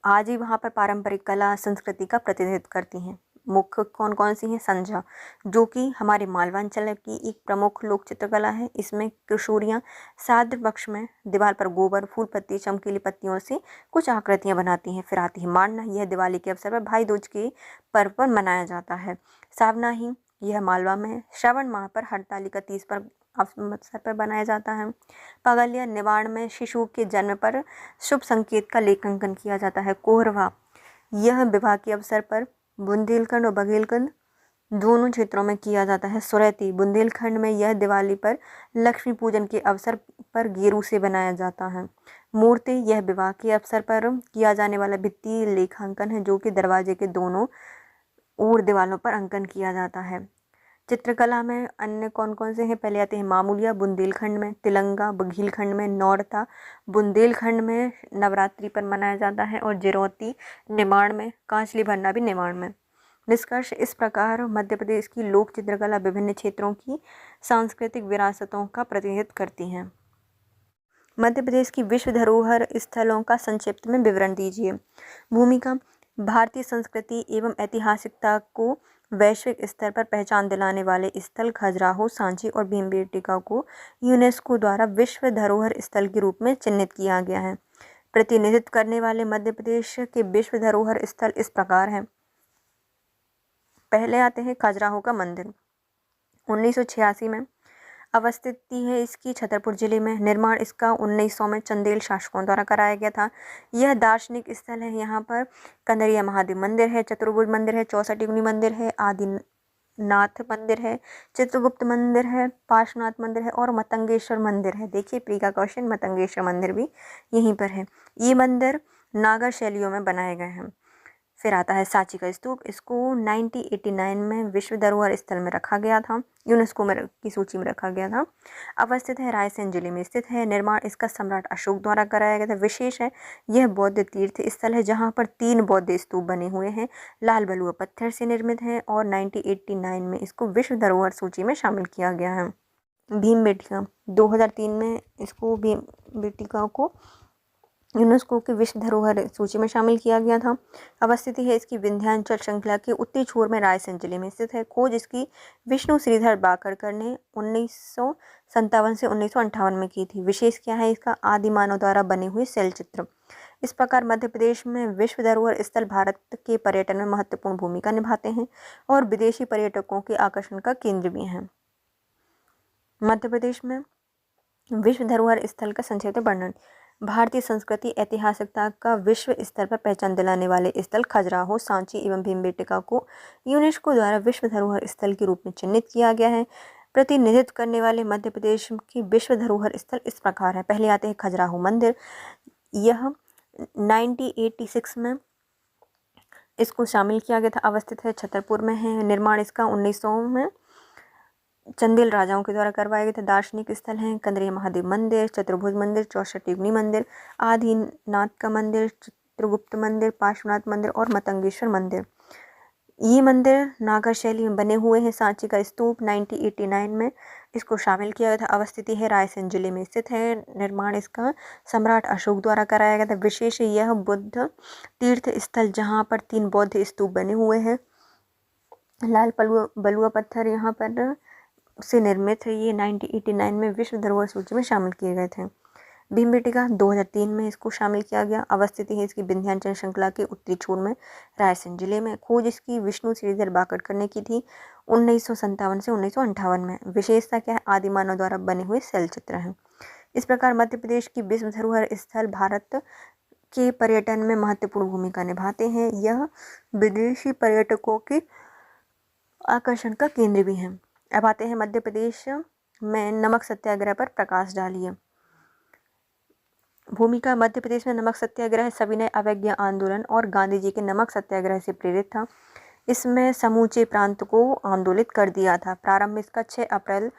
आज ही वहाँ पर पारंपरिक कला संस्कृति का प्रतिनिधित्व करती हैं। मुख्य कौन कौन सी हैं? संजा, जो कि हमारे मालवा अंचल की एक प्रमुख लोक चित्रकला है। इसमें किशोरियाँ श्राद्ध पक्ष में दीवार पर गोबर, फूल पत्ती, चमकीली पत्तियों से कुछ आकृतियाँ बनाती हैं। फिर आती है मांडना, यह दिवाली के अवसर पर भाई दूज के पर्व पर मनाया जाता है। सावनाही, यह मालवा में श्रावण माह पर हरतालिका तीज पर अवसर पर बनाया जाता है। पागल्या, निवाड़ में शिशु के जन्म पर शुभ संकेत का लेखांकन किया जाता है। कोहरवा, यह विवाह के अवसर पर बुंदेलखंड और बघेलखंड दोनों क्षेत्रों में किया जाता है। सुरैती, बुंदेलखंड में यह दिवाली पर लक्ष्मी पूजन के अवसर पर गेरू से बनाया जाता है। मूर्ति, यह विवाह के अवसर पर किया जाने वाला भित्ति लेखांकन है जो कि दरवाजे के दोनों ओर दीवारों पर अंकन किया जाता है। चित्रकला में अन्य कौन कौन से हैं? पहले आते हैं मामूलिया बुंदेलखंड में, तिलंगा बघेलखंड में, नौरता बुंदेलखंड में नवरात्रि पर मनाया जाता है और जिरौती निमाड़ में, कांचली भरना भी निमाड़ में। निष्कर्ष इस प्रकार मध्य प्रदेश की लोक चित्रकला विभिन्न क्षेत्रों की सांस्कृतिक विरासतों का प्रतिनिधित्व करती हैं। मध्य प्रदेश की विश्व धरोहर स्थलों का संक्षिप्त में विवरण दीजिए। भूमिका, भारतीय संस्कृति एवं ऐतिहासिकता को वैश्विक स्तर पर पहचान दिलाने वाले स्थल खजुराहो, सांची और भीमबेटका को यूनेस्को द्वारा विश्व धरोहर स्थल के रूप में चिन्हित किया गया है। प्रतिनिधित्व करने वाले मध्य प्रदेश के विश्व धरोहर स्थल इस प्रकार हैं। पहले आते हैं खजुराहो का मंदिर, 1986 में अवस्थित है इसकी छतरपुर जिले में। निर्माण इसका 1900 में चंदेल शासकों द्वारा कराया गया था। यह दार्शनिक स्थल है। यहाँ पर कंदरिया महादेव मंदिर है, चतुर्भुज मंदिर है, 64 युगनी मंदिर है, आदिनाथ मंदिर है, चित्रगुप्त मंदिर है, पार्श्वनाथ मंदिर है और मतंगेश्वर मंदिर है। देखिए प्री का क्वेश्चन, मतंगेश्वर मंदिर भी यहीं पर है। ये मंदिर नागर शैलियों में बनाए गए हैं। फिर आता है सांची का स्तूप, इसको 1989 में विश्व धरोहर स्थल में रखा गया था, यूनेस्को में की सूची में रखा गया था। अवस्थित है रायसेन जिले में स्थित है। निर्माण इसका सम्राट अशोक द्वारा कराया गया था। विशेष है यह बौद्ध तीर्थ स्थल है जहाँ पर 3 बौद्ध स्तूप बने हुए हैं, लाल बलुआ पत्थर से निर्मित है और 1989 में इसको विश्व धरोहर सूची में शामिल किया गया है। भीमबेटका, 2003 में इसको भीमबेटका को यूनेस्को की विश्व धरोहर सूची में शामिल किया गया था। अवस्थिति है इसकी विंध्याचल श्रृंखला के उत्तरी छोर में रायसेन जिले में स्थित है। खोज इसकी विष्णु श्रीधर बाकरकर ने 1957 से 1958 में की थी। विशेष क्या है इसका? आदि मानव द्वारा बने हुए शैल चित्र। इस प्रकार मध्य प्रदेश में विश्व धरोहर स्थल भारत के पर्यटन में महत्वपूर्ण भूमिका निभाते हैं और विदेशी पर्यटकों के आकर्षण का केंद्र भी हैं। मध्य प्रदेश में विश्व धरोहर स्थल का संक्षिप्त वर्णन। भारतीय संस्कृति ऐतिहासिकता का विश्व स्तर पर पहचान दिलाने वाले स्थल खजुराहो, सांची एवं भीमबेटका को यूनेस्को द्वारा विश्व धरोहर स्थल के रूप में चिन्हित किया गया है। प्रतिनिधित्व करने वाले मध्य प्रदेश की विश्व धरोहर स्थल इस प्रकार है। पहले आते हैं खजुराहो मंदिर। यह 1986 में इसको शामिल किया गया था। अवस्थित है छतरपुर में है। निर्माण इसका 1900 में चंदेल राजाओं के द्वारा करवाए गए थे। दार्शनिक स्थल हैं कंदरिया महादेव मंदिर, चतुर्भुज मंदिर, 64 युगनी मंदिर, आदिनाथ का मंदिर, चित्रगुप्त मंदिर, पार्श्वनाथ मंदिर और मतंगेश्वर मंदिर। ये मंदिर नागर शैली में बने हुए हैं। सांची का स्तूप 1989 में इसको शामिल किया गया था। अवस्थिति है रायसेन जिले में स्थित है। निर्माण इसका सम्राट अशोक द्वारा कराया गया था। विशेष यह बुद्ध तीर्थ स्थल जहाँ पर 3 बौद्ध स्तूप बने हुए हैं। लाल बलुआ पत्थर यहाँ पर से निर्मित है। ये 1989 में विश्व धरोहर सूची में शामिल किए गए थे। भीमबेटका 2003 में इसको शामिल किया गया। अवस्थिति है इसकी विंध्याचल श्रृंखला के उत्तरी छोर में रायसेन जिले में। खोज इसकी विष्णु श्रीधर बाकरकर ने की थी 1957 से 1958 में। विशेषता क्या है? आदि मानव द्वारा बने हुए शैल चित्र हैं। इस प्रकार मध्य प्रदेश की विश्व धरोहर स्थल भारत के पर्यटन में महत्वपूर्ण भूमिका निभाते हैं। यह विदेशी पर्यटकों के आकर्षण का केंद्र भी है। अब आते हैं मध्य प्रदेश में नमक सत्याग्रह पर प्रकाश डालिए। भूमिका मध्य प्रदेश में नमक सत्याग्रह सविनय अवज्ञा आंदोलन और गांधी जी के नमक सत्याग्रह से प्रेरित था। इसमें समूचे प्रांत को आंदोलित कर दिया था। प्रारंभ इसका 6 अप्रैल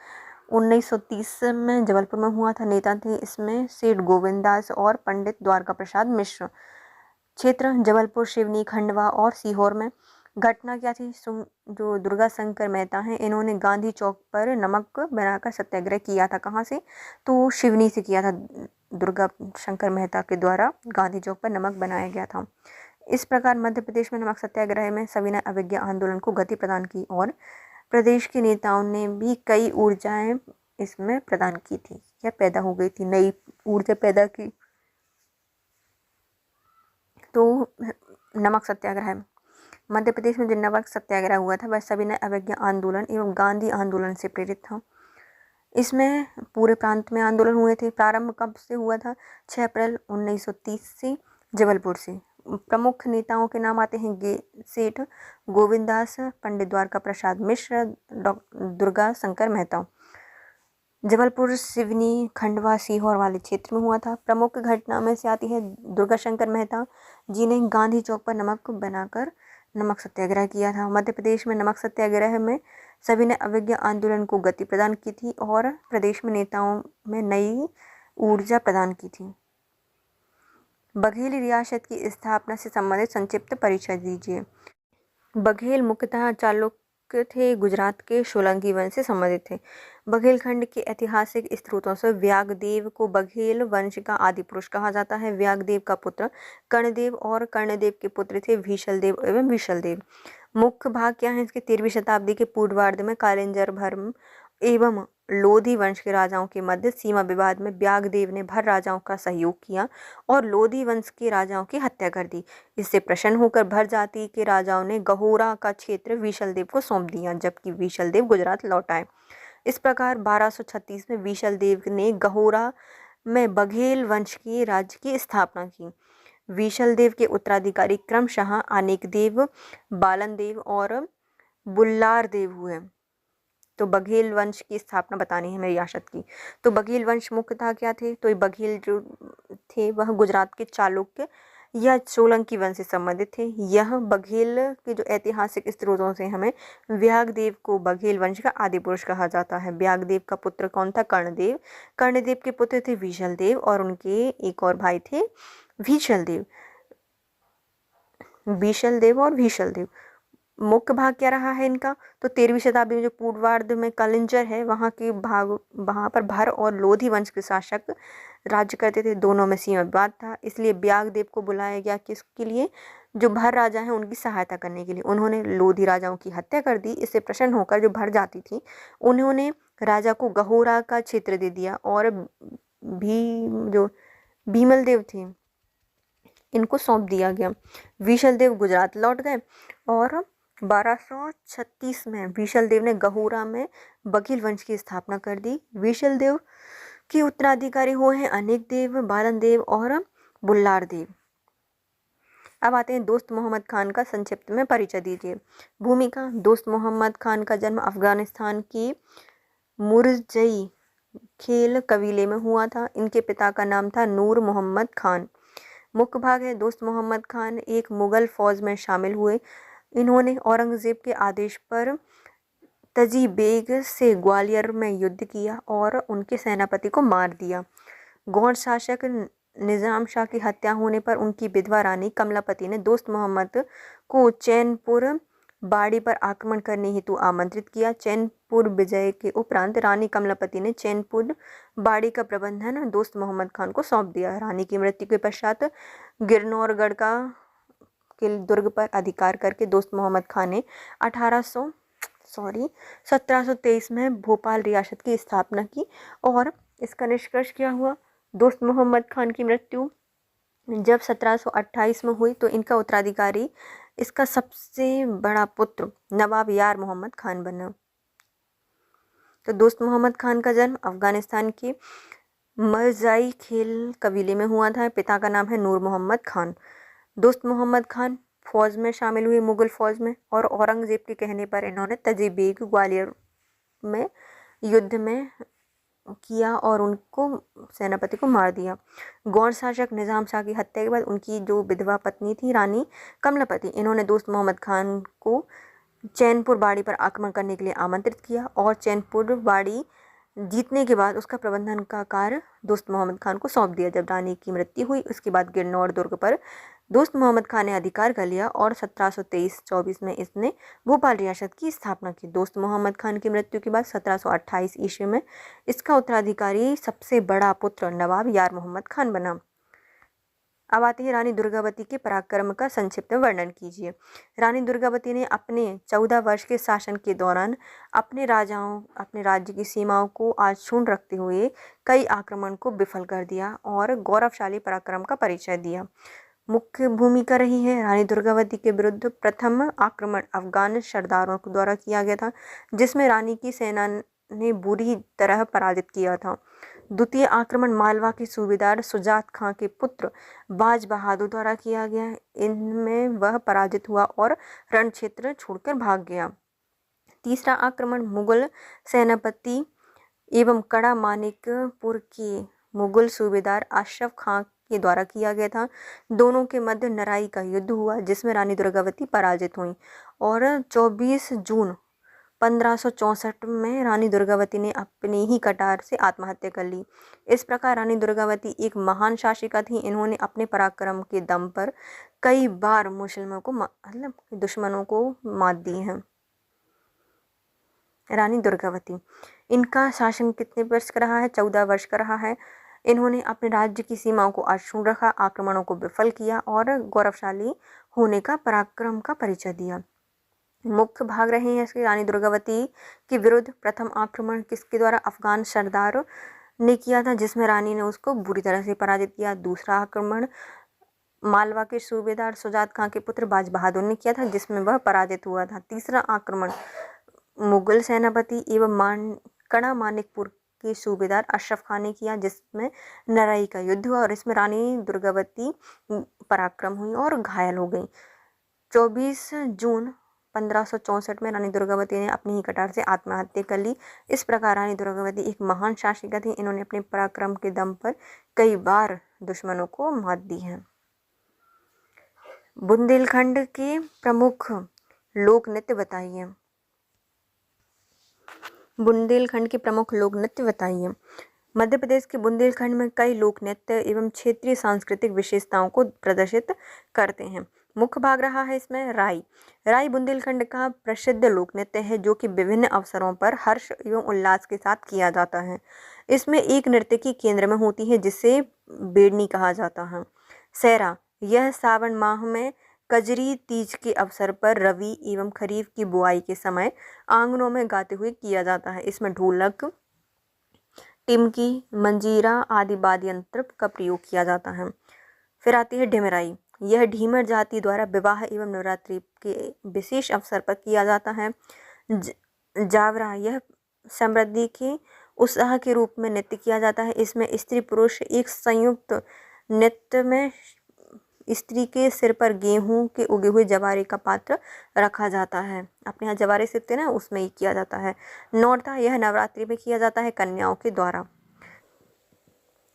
1930 में जबलपुर में हुआ था। नेता थे इसमें सेठ गोविंददास और पंडित द्वारका प्रसाद मिश्र। क्षेत्र जबलपुर, सिवनी, खंडवा और सीहोर में। घटना क्या थी? जो दुर्गा शंकर मेहता हैं, इन्होंने गांधी चौक पर नमक बनाकर सत्याग्रह किया था। कहाँ से? तो सिवनी से किया था। दुर्गा शंकर मेहता के द्वारा गांधी चौक पर नमक बनाया गया था। इस प्रकार मध्य प्रदेश में नमक सत्याग्रह में सविनय अवज्ञा आंदोलन को गति प्रदान की और प्रदेश के नेताओं ने भी कई ऊर्जाएं इसमें प्रदान की थी या पैदा हो गई थी, नई ऊर्जा पैदा की। तो नमक सत्याग्रह मध्य प्रदेश में जो नमक सत्याग्रह हुआ था वह सविनय अवज्ञा आंदोलन एवं गांधी आंदोलन से प्रेरित था। इसमें पूरे प्रांत में आंदोलन हुए थे। प्रारंभ कब से हुआ था? 6 अप्रैल 1930 से जबलपुर से। प्रमुख नेताओं के नाम आते हैं सेठ गोविंददास, पंडित द्वारका प्रसाद मिश्र, दुर्गा शंकर मेहता। जबलपुर, सिवनी, खंडवा, सीहोर वाले क्षेत्र में हुआ था। प्रमुख घटना में से आती है दुर्गा शंकर मेहता जी ने गांधी चौक पर नमक बनाकर नमक सत्याग्रह किया था। मध्य प्रदेश में नमक सत्याग्रह में सविनय अवज्ञा आंदोलन को गति प्रदान की थी और प्रदेश में नेताओं में नई ऊर्जा प्रदान की थी। बघेल रियासत की स्थापना से संबंधित संक्षिप्त परिचय दीजिए। बघेल मुख्यतः चालुक्य थे, गुजरात के सोलंकी वंश से संबंधित थे। बघेलखंड के ऐतिहासिक स्रोतों से व्यागदेव को बघेल वंश का आदि पुरुष कहा जाता है। व्यागदेव का पुत्र कर्णदेव और कर्णदेव के पुत्र थे भीषलदेव एवं विशलदेव। मुख्य भाग क्या है इसके? 13वीं शताब्दी के पूर्वार्ध में कालिंजर भरम एवं लोधी वंश के राजाओं के मध्य सीमा विवाद में व्यागदेव ने भर राजाओं का सहयोग किया और लोधी वंश के राजाओं की हत्या कर दी। इससे प्रसन्न होकर भर जाति के राजाओं ने गहोरा का क्षेत्र विशलदेव को सौंप दिया, जबकि विशलदेव गुजरात लौट आए। इस प्रकार 1236 में विशलदेव ने गहोरा में बघेल वंश के राज्य की स्थापना की। विशलदेव के उत्तराधिकारी क्रमशः अनेकदेव, बालनदेव और बुल्लार देव हुए। तो बघेल वंश की स्थापना बतानी है हमें रियासत की। तो बघेल वंश मुख्यतः क्या थे? तो ये बघेल जो थे वह गुजरात के चालुक्य या सोलंकी वंश से संबंधित थे। यह बघेल के जो ऐतिहासिक स्रोतों से हमें व्यागदेव को बघेल वंश का आदि पुरुष कहा जाता है। व्यागदेव का पुत्र कौन था? कर्णदेव। कर्णदेव के पुत्र थे विशलदेव और उनके एक और भाई थे विशलदेव। विशलदेव और विशलदेव। मुख्य भाग क्या रहा है इनका, तो 13वीं शताब्दी में जो पूर्वार्ध में कलिंजर है वहाँ पर भर और लोधी वंश के शासक राज्य करते थे। दोनों में सीमा विवाद था, इसलिए ब्यागदेव को बुलाया गया किसके लिए, जो भर राजा हैं उनकी सहायता करने के लिए। उन्होंने लोधी राजाओं की हत्या कर दी। इससे प्रसन्न होकर जो भर जाती थी उन्होंने राजा को गहोरा का क्षेत्र दे दिया और जो भीमल देव थे इनको सौंप दिया गया। विशल देव गुजरात लौट गए और 1236 में विशल देव ने गहोरा में बघेल वंश की स्थापना कर दी। विशल देव के उत्तराधिकारी हुए हैं अनेक देव, बालन देव और बुल्लार देव। अब आते हैं दोस्त मोहम्मद खान का संक्षिप्त में परिचय दीजिए। भूमिका, दोस्त मोहम्मद खान का जन्म अफगानिस्तान की मुरजई खेल कबीले में हुआ था। इनके पिता का नाम था नूर मोहम्मद खान। मुख्य भाग है, दोस्त मोहम्मद खान एक मुगल फौज में शामिल हुए। इन्होंने औरंगजेब के आदेश पर तजी बेग से ग्वालियर में युद्ध किया और उनके सेनापति को मार दिया। गौड़ शासक निजाम शाह की हत्या होने पर उनकी विधवा रानी कमलापति ने दोस्त मोहम्मद को चैनपुर बाड़ी पर आक्रमण करने हेतु आमंत्रित किया। चैनपुर विजय के उपरांत रानी कमलापति ने चैनपुर बाड़ी का प्रबंधन दोस्त मोहम्मद खान को सौंप दिया। रानी की मृत्यु के पश्चात गिरनौरगढ़ के दुर्ग पर अधिकार करके दोस्त मोहम्मद खान ने 1723 में भोपाल रियासत की स्थापना की। और इसका निष्कर्ष क्या हुआ, दोस्त मोहम्मद खान की मृत्यु जब 1728 में हुई तो इनका उत्तराधिकारी इसका सबसे बड़ा पुत्र नवाब यार मोहम्मद खान बना। तो दोस्त मोहम्मद खान का जन्म अफगानिस्तान के मरजाई खेल कबीले में हुआ था। पिता का नाम है नूर मोहम्मद खान। दोस्त मोहम्मद खान फौज में शामिल हुए, मुगल फौज में, और औरंगजेब के कहने पर इन्होंने तजी बेग ग्वालियर में युद्ध में किया और उनको सेनापति को मार दिया। गौड़ शासक निजाम शाह की हत्या के बाद उनकी जो विधवा पत्नी थी रानी कमलापति, इन्होंने दोस्त मोहम्मद खान को चैनपुर बाड़ी पर आक्रमण करने के लिए आमंत्रित किया और चैनपुर बाड़ी जीतने के बाद उसका प्रबंधन का कार्य दोस्त मोहम्मद खान को सौंप दिया। जब रानी की मृत्यु हुई उसके बाद गिरनौर दुर्ग पर दोस्त मोहम्मद खान ने अधिकार कर लिया और 1723-24 में इसने भोपाल रियासत की स्थापना की। दोस्त मोहम्मद खान की मृत्यु के बाद 1728 ईस्वी में इसका उत्तराधिकारी सबसे बड़ा पुत्र नवाब यार मोहम्मद खान बना। अब आते हैं रानी दुर्गावती के पराक्रम का संक्षिप्त वर्णन कीजिए। रानी दुर्गावती ने अपने 14 वर्ष के शासन के दौरान अपने राज्य की सीमाओं को आछून रखते हुए कई आक्रमण को विफल कर दिया और गौरवशाली पराक्रम का परिचय दिया। मुख्य भूमिका रही है। रानी दुर्गावती के विरुद्ध प्रथम आक्रमण अफगान सरदारों द्वारा किया गया था, जिसमें रानी की सेना ने बुरी तरह पराजित किया था। द्वितीय आक्रमण मालवा के सूबेदार सुजात खां के पुत्र बाज बहादुर द्वारा किया गया। इनमें वह पराजित हुआ और रण क्षेत्र छोड़कर भाग गया। तीसरा आक्रमण मुगल सेनापति एवं कड़ा मानिकपुर के मुगल सूबेदार अशरफ खां के द्वारा किया गया था। दोनों के मध्य नराई का युद्ध हुआ जिसमें रानी दुर्गावती पराजित हुई और 24 जून 1564 में रानी दुर्गावती ने अपनी ही कटार से आत्महत्या कर ली। इस प्रकार रानी दुर्गावती एक महान शासिका थी। इन्होंने अपने पराक्रम के दम पर कई बार दुश्मनों को मात दी है। रानी दुर्गावती, इनका शासन कितने वर्ष का रहा है? 14 वर्ष का रहा है। इन्होंने अपने राज्य की सीमाओं को अक्षुण्ण रखा, आक्रमणों को विफल किया और गौरवशाली होने का पराक्रम का परिचय दिया। मुख्य भाग रहे हैं इसके। रानी दुर्गावती के विरुद्ध प्रथम आक्रमण किसके द्वारा? अफगान सरदार ने किया था, जिसमें रानी ने उसको बुरी तरह से पराजित किया। दूसरा आक्रमण मालवा के सूबेदार सुजात खां के पुत्र बाज बहादुर ने किया था, जिसमें वह पराजित हुआ था। तीसरा आक्रमण मुगल सेनापति एवं कड़ा मानिकपुर के सूबेदार अशरफ खान ने किया, जिसमें नराई का युद्ध हुआ और इसमें रानी दुर्गावती पराक्रम हुई और घायल हो गई। 24 जून 1564 में रानी दुर्गावती ने अपनी ही कटार से आत्महत्या कर ली। इस प्रकार रानी दुर्गावती एक महान शासिका थी। इन्होंने अपने पराक्रम के दम पर कई बार दुश्मनों को मात दी है। बुंदेलखंड के प्रमुख लोक नृत्य बताइए। बुंदेलखंड के प्रमुख लोक नृत्य बताइए। मध्य प्रदेश के बुंदेलखंड में कई लोक नृत्य एवं क्षेत्रीय सांस्कृतिक विशेषताओं को प्रदर्शित करते हैं। मुख्य भाग रहा है इसमें राई। राई बुंदेलखंड का प्रसिद्ध लोक नृत्य है जो कि विभिन्न अवसरों पर हर्ष एवं उल्लास के साथ किया जाता है। इसमें एक नृत्य की केंद्र में होती है जिसे बेड़नी कहा जाता है। सेरा, यह सावन माह में कजरी तीज के अवसर पर रबी एवं खरीफ की बुआई के समय आंगनों में गाते हुए किया जाता है। इसमें ढोलक, टिमकी, मंजीरा आदि वाद्य यंत्र का प्रयोग किया जाता है। फिर आती है ढिमराई। यह ढीमर जाति द्वारा विवाह एवं नवरात्रि के विशेष अवसर पर किया जाता है। जावरा, यह समृद्धि के उत्साह के रूप में नृत्य किया जाता है। इसमें स्त्री पुरुष एक संयुक्त नृत्य में स्त्री के सिर पर गेहूं के उगे हुए जवारे का पात्र रखा जाता है। अपने यहाँ जवारे सिरते ना, उसमें ही किया जाता है। नौरता, यह नवरात्रि में किया जाता है कन्याओं के द्वारा।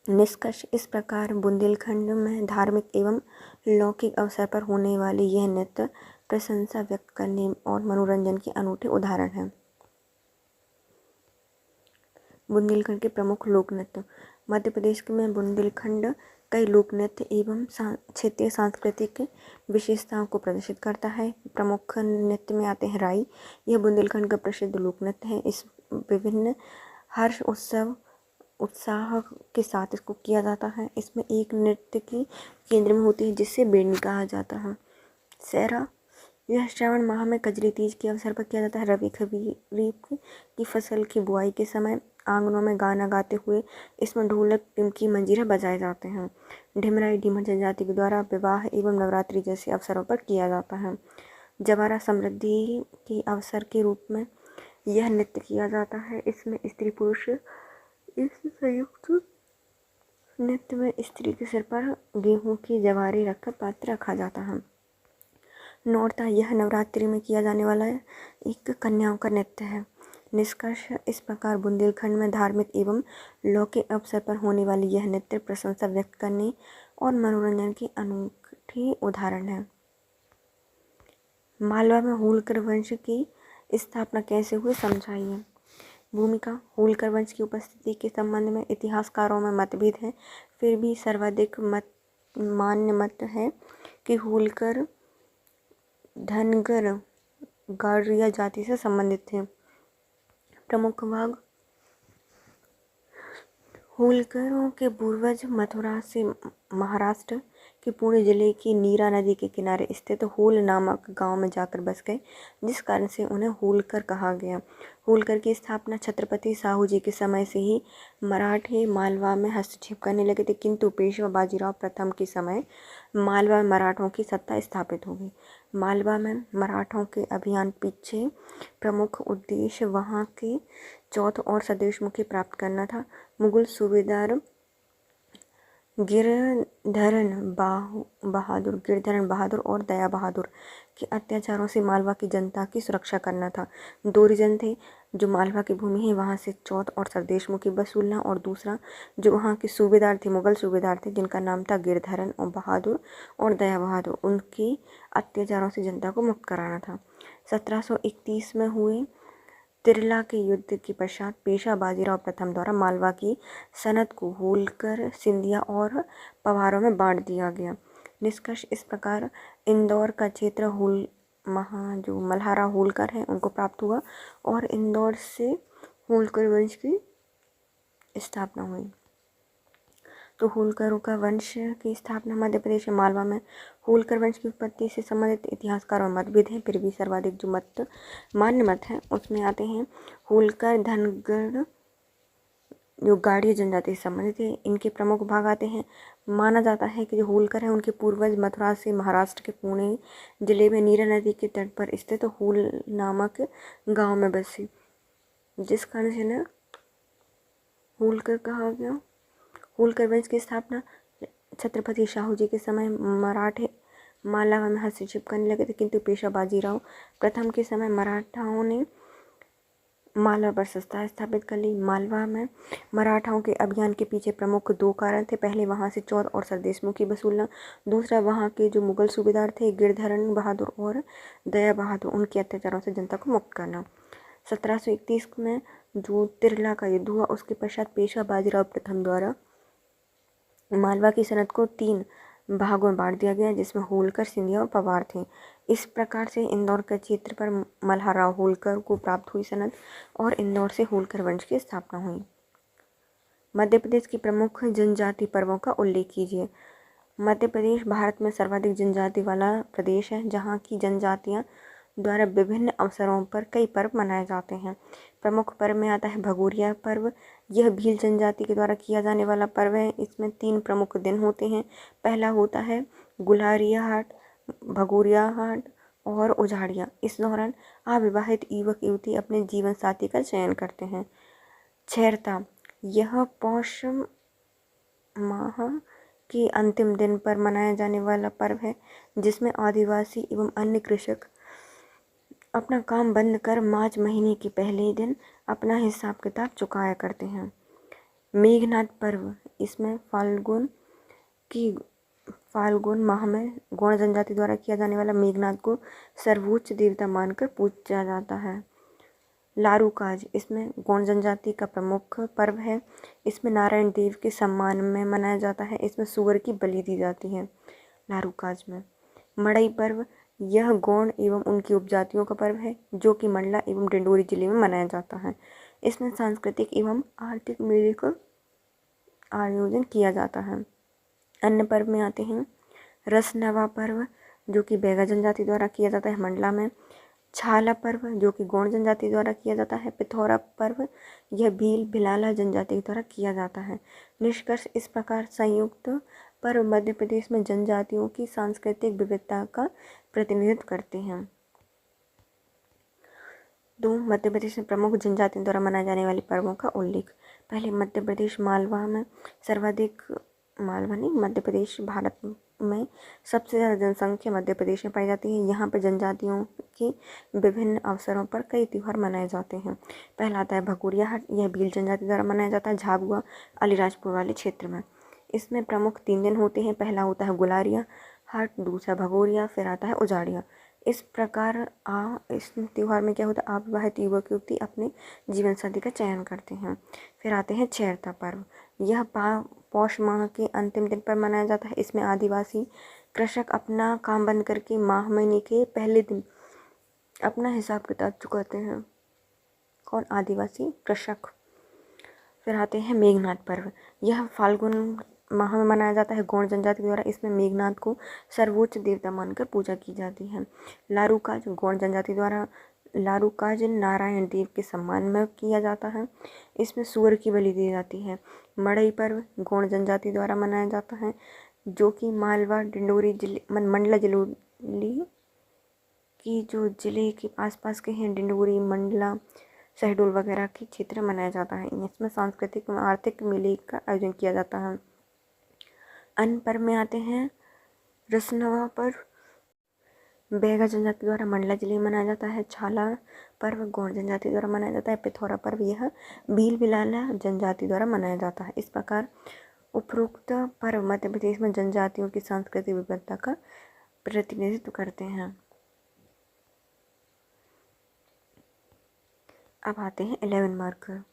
निष्कर्ष इस प्रकार बुंदेलखंड में धार्मिक एवं लौकिक अवसर पर होने वाली यह नृत्य प्रशंसा व्यक्त करने और मनोरंजन के अनूठे उदाहरण हैं। बुंदेलखंड के प्रमुख लोक नृत्य। मध्य प्रदेश में बुंदेलखंड कई लोक नृत्य एवं क्षेत्रीय सांस्कृतिक विशेषताओं को प्रदर्शित करता है। प्रमुख नृत्य में आते हैं राई। यह बुंदेलखंड का प्रसिद्ध लोक नृत्य है। इस विभिन्न हर्ष उत्साह के साथ इसको किया जाता है। इसमें एक नृत्य की केंद्र में होती है जिससे बेड़नी कहा जाता है। सेरा, यह श्रावण माह में कजरी तीज के अवसर पर किया जाता है। रबी खरीफ की फसल की बुआई के समय आंगनों में गाना गाते हुए इसमें ढोलक, टिमकी, मंजीरा बजाए जाते हैं। ढिमराई ढीमर जनजाति के द्वारा विवाह एवं नवरात्रि जैसे अवसरों पर किया जाता है। जवारा, समृद्धि के अवसर के रूप में यह नृत्य किया जाता है। इसमें स्त्री पुरुष इस संयुक्त नृत्य में स्त्री के सिर पर गेहूं की जवारी रखकर पात्र रखा जाता है। नौरता, यह नवरात्रि में किया जाने वाला एक कन्याओं का नृत्य है। निष्कर्ष इस प्रकार बुंदेलखंड में धार्मिक एवं लौकिक अवसर पर होने वाली यह नृत्य प्रशंसा व्यक्त करने और मनोरंजन के अनूठे उदाहरण है। मालवा में होलकर वंश की स्थापना कैसे हुई, समझाइए। भूमिका। होलकर वंश की उपस्थिति के संबंध में इतिहासकारों में मतभेद है। फिर भी सर्वाधिक मान्य मत है कि होलकर धनगर गाड़िया जाति से संबंधित थे। प्रमुख भाग। होलकरों के पूर्वज मथुरा से महाराष्ट्र के पुणे जिले की नीरा नदी के किनारे स्थित होल नामक गांव में जाकर बस गए, जिस कारण से उन्हें होलकर कहा गया। होलकर की स्थापना छत्रपति साहू जी के समय से ही मराठे मालवा में हस्तक्षेप करने लगे थे, किंतु पेशवा बाजीराव प्रथम के समय मालवा में मराठों की सत्ता स्थापित हो गई। मालवा में मराठों के अभियान पीछे प्रमुख उद्देश्य वहां के चौथ और सदेशमुखी प्राप्त करना था। मुगल सूबेदार गिरधरण बहादुर और दया बहादुर के अत्याचारों से मालवा की जनता की सुरक्षा करना था। दो रीजन थे, जो मालवा की भूमि है वहाँ से चौथ और सरदेशमुखी वसूलना, और दूसरा जो वहाँ के सूबेदार थे, मुगल सूबेदार थे जिनका नाम था गिरधरण और बहादुर और दया बहादुर, उनके अत्याचारों से जनता को मुक्त कराना था। 1731 में हुए तिरला के युद्ध के पश्चात पेशवा बाजीराव प्रथम द्वारा मालवा की सनद को होलकर, सिंधिया और पवारों में बांट दिया गया। निष्कर्ष इस प्रकार इंदौर का क्षेत्र जो मल्हारा होलकर हैं उनको प्राप्त हुआ और इंदौर से होलकर वंश की स्थापना हुई। तो होलकरों का वंश की स्थापना मध्य प्रदेश में मालवा में होलकर वंश की उत्पत्ति से संबंधित इतिहासकारों में मतभेद हैं। फिर भी सर्वाधिक जो मान्य मत है उसमें आते हैं होलकर धनगर जो गाड़िया जनजाति से संबंधित है। इनके प्रमुख भाग आते हैं। माना जाता है कि जो होलकर है उनके पूर्वज मथुरा से महाराष्ट्र के पुणे जिले में नीरा नदी के तट पर स्थित होल नामक गांव में बसे, जिस कारण से ना होलकर कहा गया। होलकर वंश की स्थापना छत्रपति शाहू जी के समय मराठे मालवा में हस्तक्षेप करने लगे थे, किंतु पेशवा बाजीराव प्रथम के समय मराठाओं ने मालवा पर सत्ता स्थापित कर ली। मालवा में मराठाओं के अभियान के पीछे प्रमुख दो कारण थे। पहले वहां से चौथ और सरदेशमुखी वसूलना, दूसरा वहां के जो मुगल सूबेदार थे गिरधरण बहादुर और दया बहादुर, उनके अत्याचारों से जनता को मुक्त करना। 1731 में जो तिरला का युद्ध हुआ उसके पश्चात पेशवा बाजीराव प्रथम द्वारा मालवा की सनद को 3 भागों में बांट दिया गया, जिसमें होलकर, सिंधिया और पवार थे। इस प्रकार से इंदौर के क्षेत्र पर मल्हारराव होलकर को प्राप्त हुई सनद और इंदौर से होलकर वंश की स्थापना हुई। मध्य प्रदेश की प्रमुख जनजाति पर्वों का उल्लेख कीजिए। मध्य प्रदेश भारत में सर्वाधिक जनजाति वाला प्रदेश है, जहाँ की जनजातियाँ द्वारा विभिन्न अवसरों पर कई पर्व मनाए जाते हैं। प्रमुख पर्व में आता है भगोरिया पर्व। यह भील जनजाति के द्वारा किया जाने वाला पर्व है। इसमें 3 प्रमुख दिन होते हैं। पहला होता है गुलारिया हाट, भगोरिया हाट और उजाड़िया। इस दौरान अविवाहित युवक युवती अपने जीवन साथी का चयन करते हैं। छेरता, यह पौष माह के अंतिम दिन पर मनाया जाने वाला पर्व है, जिसमें आदिवासी एवं अन्य कृषक अपना काम बंद कर मार्च महीने के पहले दिन अपना हिसाब किताब चुकाया करते हैं। मेघनाद पर्व, इसमें फाल्गुन माह में गौड़ जनजाति द्वारा किया जाने वाला मेघनाद को सर्वोच्च देवता मानकर पूजा जाता है। लारूकाज, इसमें गौड़ जनजाति का प्रमुख पर्व है। इसमें नारायण देव के सम्मान में मनाया जाता है। इसमें सूअर की बलि दी जाती है लारूकाज में। मड़ई पर्व, यह गौड़ एवं उनकी उपजातियों का पर्व है, जो कि मंडला एवं डिंडोरी जिले में मनाया जाता है। इसमें सांस्कृतिक एवं आर्थिक मेले का आयोजन किया जाता है। अन्य पर्व में आते हैं रसनवा पर्व, जो कि बैगा जनजाति द्वारा किया जाता है मंडला में। छाला पर्व, जो कि गौड़ जनजाति द्वारा किया जाता है। पिथौरा पर्व, यह भील भिलाला जनजाति द्वारा किया जाता है। निष्कर्ष इस प्रकार संयुक्त पर्व मध्य प्रदेश में जनजातियों की सांस्कृतिक विविधता का प्रतिनिधित्व करते हैं। 2. मध्य प्रदेश में प्रमुख जनजातियों द्वारा मनाए जाने वाले पर्वों का उल्लेख। पहले मध्य प्रदेश मालवा में सर्वाधिक मध्य प्रदेश भारत में सबसे ज़्यादा जनसंख्या मध्य प्रदेश में पाई जाती है। यहाँ पर जनजातियों के विभिन्न अवसरों पर कई त्यौहार मनाए जाते हैं। पहला आता है भगोरिया हाट। यह भील जनजाति द्वारा मनाया जाता है झाबुआ अलीराजपुर वाले क्षेत्र में। इसमें प्रमुख 3 दिन होते हैं। पहला होता है गुलारिया हाट, दूसरा भगोरिया, फिर आता है उजाड़िया। इस प्रकार इस त्यौहार में क्या होता है, अविवाहित युवक युवती अपने जीवन साथी का चयन करते हैं। फिर आते हैं छेरता पर्व। यह पौष माह के अंतिम दिन पर मनाया जाता है। इसमें आदिवासी कृषक अपना काम बंद करके माह महीने के पहले दिन अपना हिसाब किताब चुकाते हैं। कौन? आदिवासी कृषक। फिर आते हैं मेघनाद पर्व। यह फाल्गुन माह में मनाया जाता है गौड़ जनजाति द्वारा। इसमें मेघनाद को सर्वोच्च देवता मानकर पूजा की जाती है। लारूकाज, गौड़ जनजाति द्वारा लारूकाज नारायण देव के सम्मान में किया जाता है। इसमें सूअर की बलि दी जाती है। मड़ई पर्व गौड़ जनजाति द्वारा मनाया जाता है, जो कि मालवा डिंडोरी जिले मंडला जिलोली की जो जिले के आसपास के हैं, डिंडोरी मंडला शहडोल वगैरह के क्षेत्र में मनाया जाता है। इसमें सांस्कृतिक और आर्थिक मेले का आयोजन किया जाता है। अन्य पर्व में आते हैं रसनवा पर्व, बैगा जनजाति द्वारा मंडला जिले में मनाया जाता है। छाला पर्व गौड़ जनजाति द्वारा मनाया जाता है। पिथौरा पर्व यह भील भिलाला जनजाति द्वारा मनाया जाता है। इस प्रकार उपरोक्त पर्व मध्य प्रदेश में जनजातियों की सांस्कृतिक विविधता का प्रतिनिधित्व करते हैं। अब आते हैं 11 मार्कर।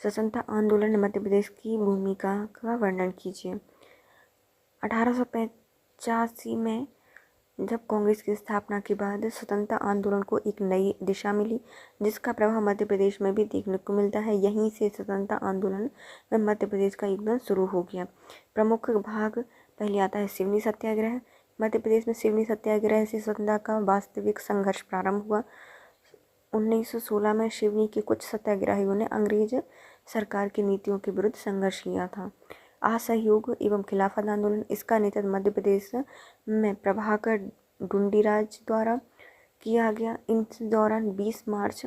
स्वतंत्रता आंदोलन में मध्य प्रदेश की भूमिका का वर्णन कीजिए। 1885 में जब कांग्रेस की स्थापना के बाद स्वतंत्रता आंदोलन को एक नई दिशा मिली, जिसका प्रभाव मध्य प्रदेश में भी देखने को मिलता है। यहीं से स्वतंत्रता आंदोलन में मध्य प्रदेश का योगदान शुरू हो गया। प्रमुख भाग पहले आता है सिवनी सत्याग्रह। मध्य प्रदेश में सिवनी सत्याग्रह से स्वतंत्रता का वास्तविक संघर्ष प्रारंभ हुआ। 1916 में सिवनी के कुछ सत्याग्रहियों ने अंग्रेज सरकार की नीतियों के विरुद्ध संघर्ष किया था। असहयोग एवं खिलाफत आंदोलन, इसका नेतृत्व मध्य प्रदेश में प्रभाकर ढूंढीराज द्वारा किया गया। इस दौरान 20 मार्च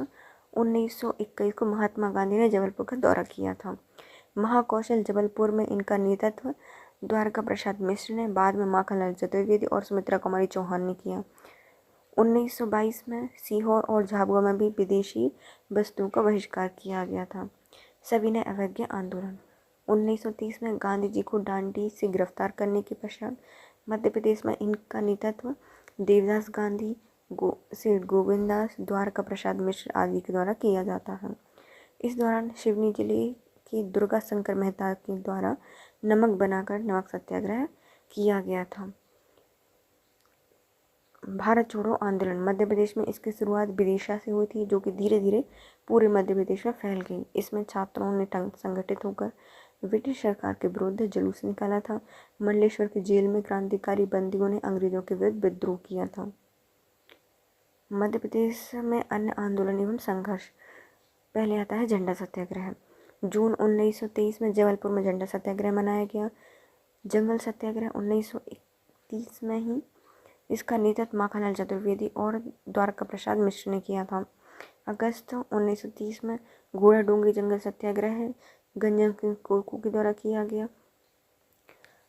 1921 को महात्मा गांधी ने जबलपुर का दौरा किया था। महाकौशल जबलपुर में इनका नेतृत्व द्वारका प्रसाद मिश्र ने, बाद में माखनलाल चतुर्वेदी और सुमित्रा कुमारी चौहान ने किया। 1922 में सीहोर और झाबुआ में भी विदेशी वस्तुओं का बहिष्कार किया गया था। सविनय अवज्ञा आंदोलन। 1930 में गांधी जी को डांडी से गिरफ्तार करने के पश्चात मध्य प्रदेश में इनका नेतृत्व देवदास गांधी, श्री गोविंददास, द्वारका प्रसाद मिश्र आदि के द्वारा किया जाता है। इस दौरान सिवनी जिले के दुर्गा शंकर मेहता के द्वारा नमक बनाकर नमक सत्याग्रह किया गया था। भारत छोड़ो आंदोलन मध्य प्रदेश में इसकी शुरुआत विदिशा से हुई थी, जो कि धीरे धीरे पूरे मध्य प्रदेश में फैल गई। इसमें छात्रों ने संगठित होकर ब्रिटिश सरकार के विरुद्ध जुलूस निकाला था। मंडलेश्वर की जेल में क्रांतिकारी बंदियों ने अंग्रेजों के विरुद्ध विद्रोह किया था। मध्य प्रदेश में अन्य आंदोलन एवं संघर्ष, पहले आता है झंडा सत्याग्रह। जून 1923 में जबलपुर में झंडा सत्याग्रह मनाया गया। जंगल सत्याग्रह 1931 में ही इसका नेतृत्व माखनलाल चतुर्वेदी और द्वारका प्रसाद मिश्र ने किया था। अगस्त 1930 में घोड़ा डोंगरी जंगल सत्याग्रह गंजन सिंह कुरकू के द्वारा किया गया।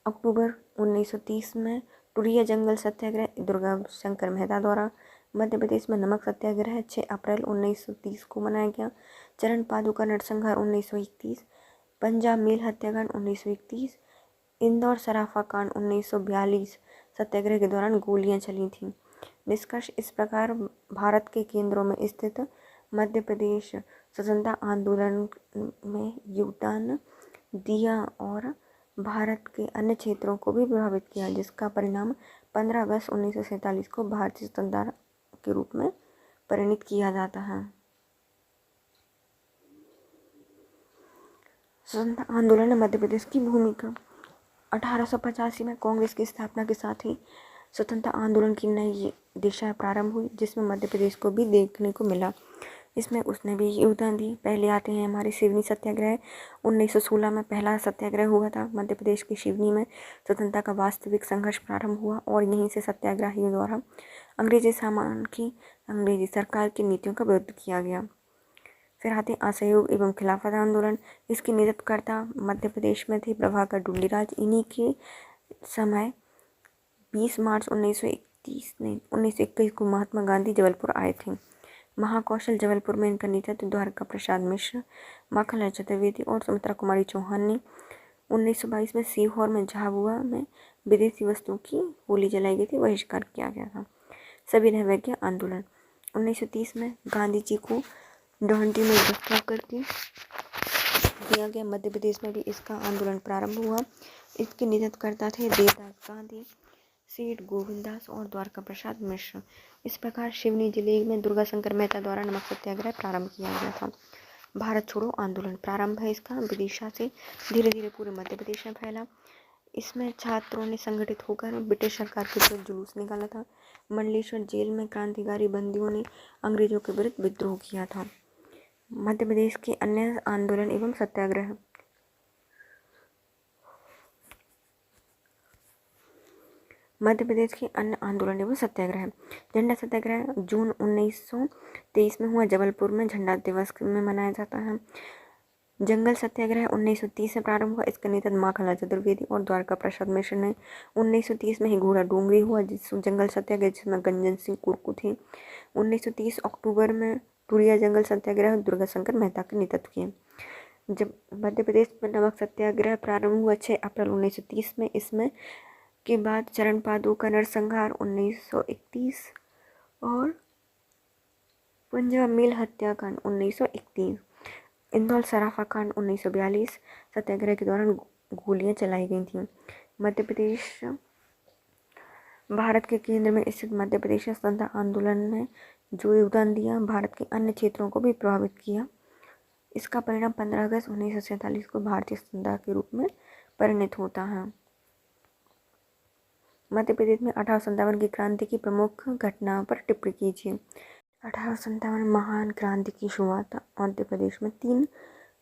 अक्टूबर 1930 में टुरिया जंगल सत्याग्रह दुर्गा शंकर मेहता द्वारा। मध्य प्रदेश में नमक सत्याग्रह 6 अप्रैल 1930 को मनाया गया। चरण पादुका नरसंहार 1931, पंजाब मेल हत्याकांड 1931, इंदौर सराफा कांड 1942 सत्याग्रह के दौरान गोलियां चली थीं। निष्कर्ष इस प्रकार भारत के केंद्रों में स्थित मध्य प्रदेश स्वतंत्रता आंदोलन में योगदान दिया और भारत के अन्य क्षेत्रों को भी प्रभावित किया, जिसका परिणाम 15 अगस्त 1947 को भारतीय स्वतंत्रता के रूप में परिणित किया जाता है। स्वतंत्रता आंदोलन में मध्य प्रदेश की भूमिका। 1885 में कांग्रेस की स्थापना के साथ ही स्वतंत्रता आंदोलन की नई दिशा प्रारंभ हुई, जिसमें मध्य प्रदेश को भी देखने को मिला। इसमें उसने भी योगदान दी। पहले आते हैं हमारे सिवनी सत्याग्रह। 1916 में पहला सत्याग्रह हुआ था। मध्य प्रदेश की सिवनी में स्वतंत्रता का वास्तविक संघर्ष प्रारंभ हुआ और यहीं से सत्याग्रहियों द्वारा अंग्रेजी सरकार की नीतियों का विरोध किया गया। फिर आते असहयोग एवं खिलाफत आंदोलन। इसके नेतृत्वकर्ता मध्य प्रदेश में थे प्रभाकर डुंडीराज। इन्हीं के समय 20 मार्च 1921 को महात्मा गांधी जबलपुर आए थे। महाकौशल जबलपुर में इनका नेतृत्व द्वारका प्रसाद मिश्र, माखनलाल चतुर्वेदी और सुमित्रा कुमारी चौहान ने। 1922 में सीहोर में झाबुआ में विदेशी वस्तुओं की होली जलाई गई थी, बहिष्कार किया गया था। सविनय अवज्ञा आंदोलन 1930 में गांधी जी को डोंडी में गिरफ्तार करके दिया गया। मध्य प्रदेश में भी इसका आंदोलन प्रारंभ हुआ। इसके नेतृत्वकर्ता थे देवदास गांधी, सेठ गोविंददास और द्वारका प्रसाद मिश्र। इस प्रकार सिवनी जिले में दुर्गा शंकर मेहता द्वारा नमक सत्याग्रह प्रारंभ किया गया था। भारत छोड़ो आंदोलन प्रारंभ है इसका विदिशा से, धीरे धीरे पूरे मध्य प्रदेश में फैला। इसमें छात्रों ने संगठित होकर ब्रिटिश सरकार के विरुद्ध जुलूस निकाला था। मंडलेश्वर जेल में क्रांतिकारी बंदियों ने अंग्रेजों के विरुद्ध विद्रोह किया था। मध्य प्रदेश के अन्य आंदोलन एवं सत्याग्रह। मध्य प्रदेश के अन्य आंदोलन एवं सत्याग्रह। झंडा सत्याग्रह जून 1923 में हुआ, जबलपुर में झंडा दिवस में मनाया जाता है। जंगल सत्याग्रह 1930 में प्रारंभ हुआ। इसका नेतृत्व माखनलाल चतुर्वेदी और द्वारका प्रसाद मिश्र ने। 1930 में ही घोड़ा डोंगरी हुआ, जंगल सत्याग्रह जिसमें गंजन सिंह कुरकू थे। 1930 अक्टूबर में टुरिया जंगल सत्याग्रह दुर्गा शंकर मेहता के नेतृत्व किए। जब मध्य प्रदेश में नमक सत्याग्रह प्रारंभ हुआ 6 अप्रैल 1930 में। इसमें के बाद चरण पादुका नरसंहार 1931 और पंजाब मेल हत्याकांड 1931, इंदौर सराफा कांड 1942 सत्याग्रह के दौरान गोलियां चलाई गई थीं। मध्य प्रदेश भारत के केंद्र में स्थित मध्य प्रदेश स्वतंत्रता आंदोलन ने जो योगदान दिया, भारत के अन्य क्षेत्रों को भी प्रभावित किया। इसका परिणाम 15 अगस्त 1947 को भारतीय स्वतंत्रता के रूप में परिणित होता है। मध्य प्रदेश में 1857 की क्रांति की प्रमुख घटना पर टिप्पणी कीजिए। 1857 महान क्रांति की शुरुआत मध्य प्रदेश में 3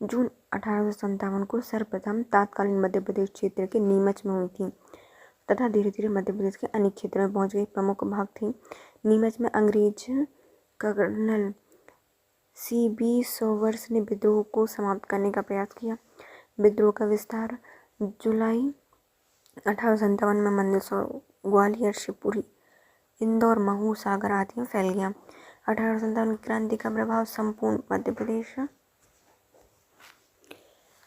जून 1857 को सर्वप्रथम तत्कालीन मध्य प्रदेश क्षेत्र के नीमच में हुई थी तथा धीरे धीरे मध्य प्रदेश के अनेक क्षेत्रों में पहुंच गई। प्रमुख भाग थे नीमच में अंग्रेज कर्नल CB सोवर्स ने विद्रोह को समाप्त करने का प्रयास किया। विद्रोह का विस्तार जुलाई 1857 में मंदसौर, ग्वालियर, शिवपुरी, इंदौर, महू, सागर आदि में फैल गया। 1857 की क्रांति का प्रभाव संपूर्ण मध्य प्रदेश।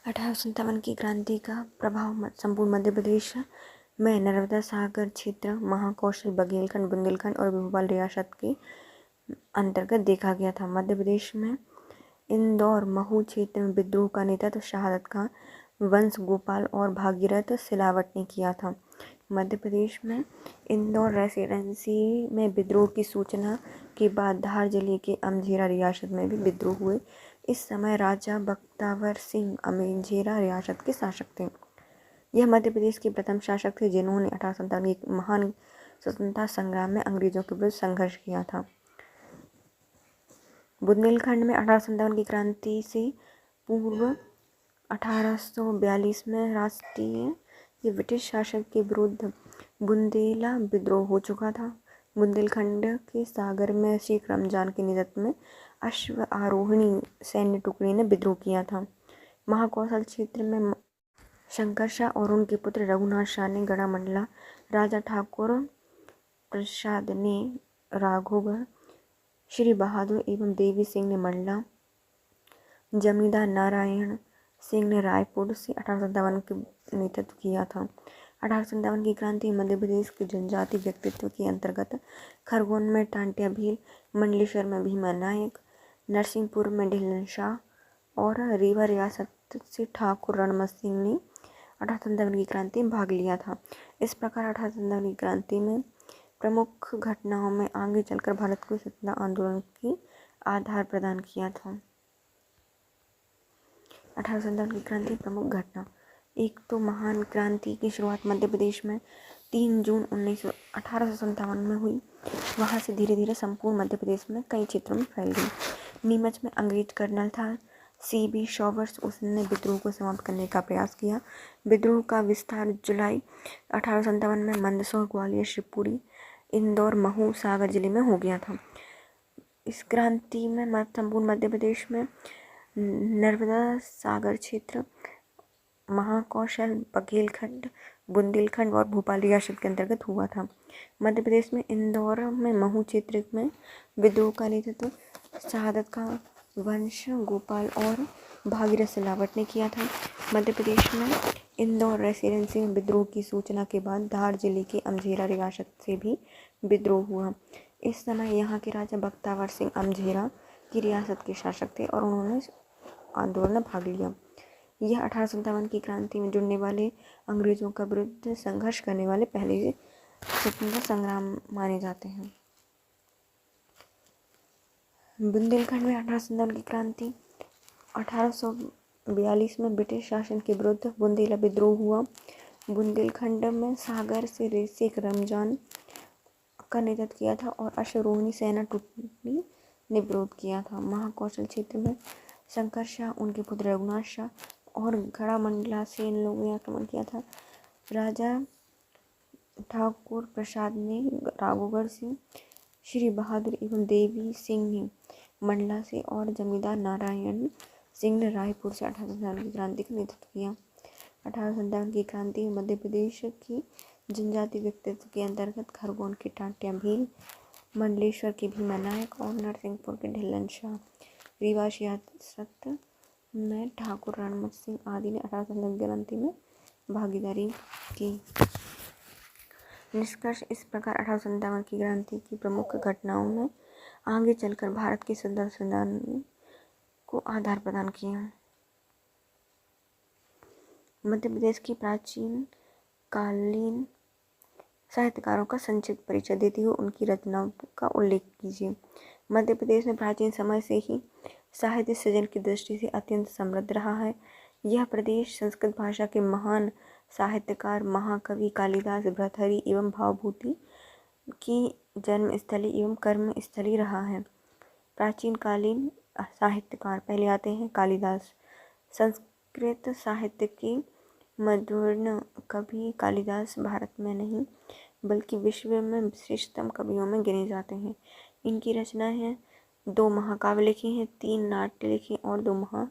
1857 की क्रांति का प्रभाव संपूर्ण मध्य प्रदेश में नर्मदा सागर क्षेत्र, महाकौशल, बघेलखंड, बुंदेलखंड और भोपाल रियासत के अंतर्गत देखा गया था। मध्य प्रदेश में इंदौर, महू क्षेत्र में विद्रोह का नेतृत्व शहादत खां, वंश गोपाल और भागीरथ सिलावट ने किया था। मध्य प्रदेश में इंदौर रेसिडेंसी में विद्रोह की सूचना के बाद धार जिले के अमझेरा रियासत में भी विद्रोह हुए। इस समय राजा बख्तावर सिंह अमझेरा रियासत के शासक थे। यह मध्य प्रदेश के प्रथम शासक थे जिन्होंने 1857 के महान स्वतंत्रता संग्राम में अंग्रेजों के विरुद्ध संघर्ष किया था। बुंदेलखंड में 1857 की क्रांति से पूर्व 1842 में राष्ट्रीय ब्रिटिश शासन के विरुद्ध बुंदेला विद्रोह हो चुका था। बुंदेलखंड के सागर में शेख रमजान के नेतृत्व में अश्व आरोहिणी सैन्य टुकड़ी ने विद्रोह किया था। महाकौशल क्षेत्र में शंकर शाह और उनके पुत्र रघुनाथ शाह ने गढ़ा मंडला, राजा ठाकुर प्रसाद ने राघोगढ़, श्री बहादुर एवं देवी सिंह ने मंडला, जमींदार नारायण सिंह ने रायपुर से 1857 के नेतृत्व किया था। 1857 की क्रांति मध्य प्रदेश के जनजाति व्यक्तित्व के अंतर्गत खरगोन में टांटिया भील, मंडलेश्वर में भीमा नायक, नरसिंहपुर में ढिल्लन शाह और रीवा रियासत से ठाकुर रणमत सिंह ने 1857 की क्रांति में भाग लिया था। इस प्रकार 1857 की क्रांति में प्रमुख घटनाओं में आगे चलकर भारत को स्वतंत्रता आंदोलन की आधार प्रदान किया था। 1857 की क्रांति प्रमुख घटना, एक तो महान क्रांति की शुरुआत मध्य प्रदेश में 3 जून 1857 में हुई। वहाँ से धीरे धीरे संपूर्ण मध्य प्रदेश में कई क्षेत्रों में फैल गई। नीमच में अंग्रेज कर्नल था C.B. शॉवर्स, उसने विद्रोह को समाप्त करने का प्रयास किया। विद्रोह का विस्तार जुलाई 1857 में मंदसौर, ग्वालियर, शिवपुरी, इंदौर, महू, सागर जिले में हो गया था। इस क्रांति में संपूर्ण मध्य प्रदेश में नर्मदा सागर क्षेत्र, महाकौशल, बघेलखंड, बुंदेलखंड और भोपाल रियासत के अंतर्गत हुआ था। मध्य प्रदेश में इंदौर में महू क्षेत्र में विद्रोह का नेतृत्व शहादत का वंश गोपाल और भागीरथ सिलावट ने किया था। मध्य प्रदेश में इंदौर रेसिडेंसी में विद्रोह की सूचना के बाद धार जिले के अमझेरा रियासत से भी विद्रोह हुआ। इस समय यहाँ के राजा बख्तावर सिंह अमझेरा की रियासत के शासक थे और उन्होंने आंदोलन में भाग लिया। यह 1857 की क्रांति में जुड़ने वाले अंग्रेजों का विरुद्ध संघर्ष करने वाले पहले स्वतंत्रता संग्राम माने जाते हैं। बुंदेलखंड में 1857 की क्रांति, 1842 में ब्रिटिश शासन के विरुद्ध बुंदेला विद्रोह हुआ। बुंदेलखंड में सागर से शेख रमजान का नेतृत्व किया था और अश्वारोहिणी सेना टुकड़ी ने विरोध किया था। महाकौशल क्षेत्र में शंकर शाह, उनके पुत्र रघुनाथ शाह और गढ़ा मंडला से इन लोगों ने आक्रमण किया था। राजा ठाकुर प्रसाद ने राघोगढ़ से, श्री बहादुर एवं देवी सिंह ने मंडला से और जमींदार नारायण सिंह ने रायपुर से 1857 की क्रांति का नेतृत्व किया। 1857 की क्रांति में मध्य प्रदेश की जनजाति व्यक्तित्व के अंतर्गत खरगोन के टांटिया भील, मंडलेश्वर के भीमा नायक और नरसिंहपुर के ढिल्लन शाह, रीवा रियासत में ठाकुर रणमत सिंह आदि ने 1857 की क्रांति में भागीदारी की। निष्कर्ष इस प्रकार 1857 की क्रांति की प्रमुख घटनाओं में आगे चलकर भारत के स्वतंत्रता संग्राम को आधार प्रदान किया। मध्य प्रदेश की प्राचीन कालीन साहित्यकारों का संक्षिप्त परिचय देते हुए उनकी रचनाओं का उल्लेख कीजिए। मध्य प्रदेश में प्राचीन समय से ही साहित्य सृजन की दृष्टि से अत्यंत समृद्ध रहा है। यह प्रदेश संस्कृत भाषा के महान साहित्यकार महाकवि कालिदास, भर्तृहरि एवं भावभूति की जन्मस्थली एवं कर्मस्थली रहा है। प्राचीन कालीन साहित्यकार, पहले आते हैं कालिदास। संस्कृत साहित्य के मधुर्ण कवि कालिदास भारत में नहीं बल्कि विश्व में श्रेष्ठतम कवियों में गिने जाते हैं। इनकी रचनाएं हैं, 2 महाकाव्य लिखे हैं, 3 नाट्य लिखे और 2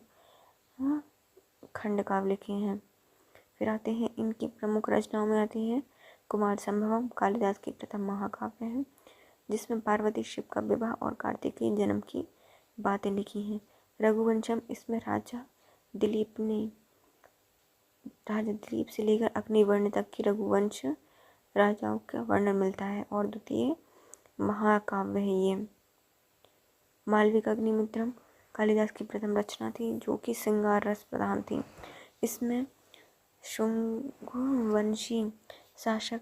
खंड काव्य लिखे हैं। फिर आते हैं इनकी प्रमुख रचनाओं में आती हैं कुमार संभवम, कालिदास की प्रथम महाकाव्य है जिसमें पार्वती शिव का विवाह और कार्तिकेय जन्म की बातें लिखी हैं। रघुवंशम, इसमें राजा दिलीप से लेकर अग्निवर्ण तक की रघुवंश राजाओं का वर्णन मिलता है और द्वितीय महाकाव्य है ये। मालविक अग्निमित्रम कालिदास की प्रथम रचना थी जो कि श्रृंगार रस प्रधान थी। इसमें शुंगवंशी शासक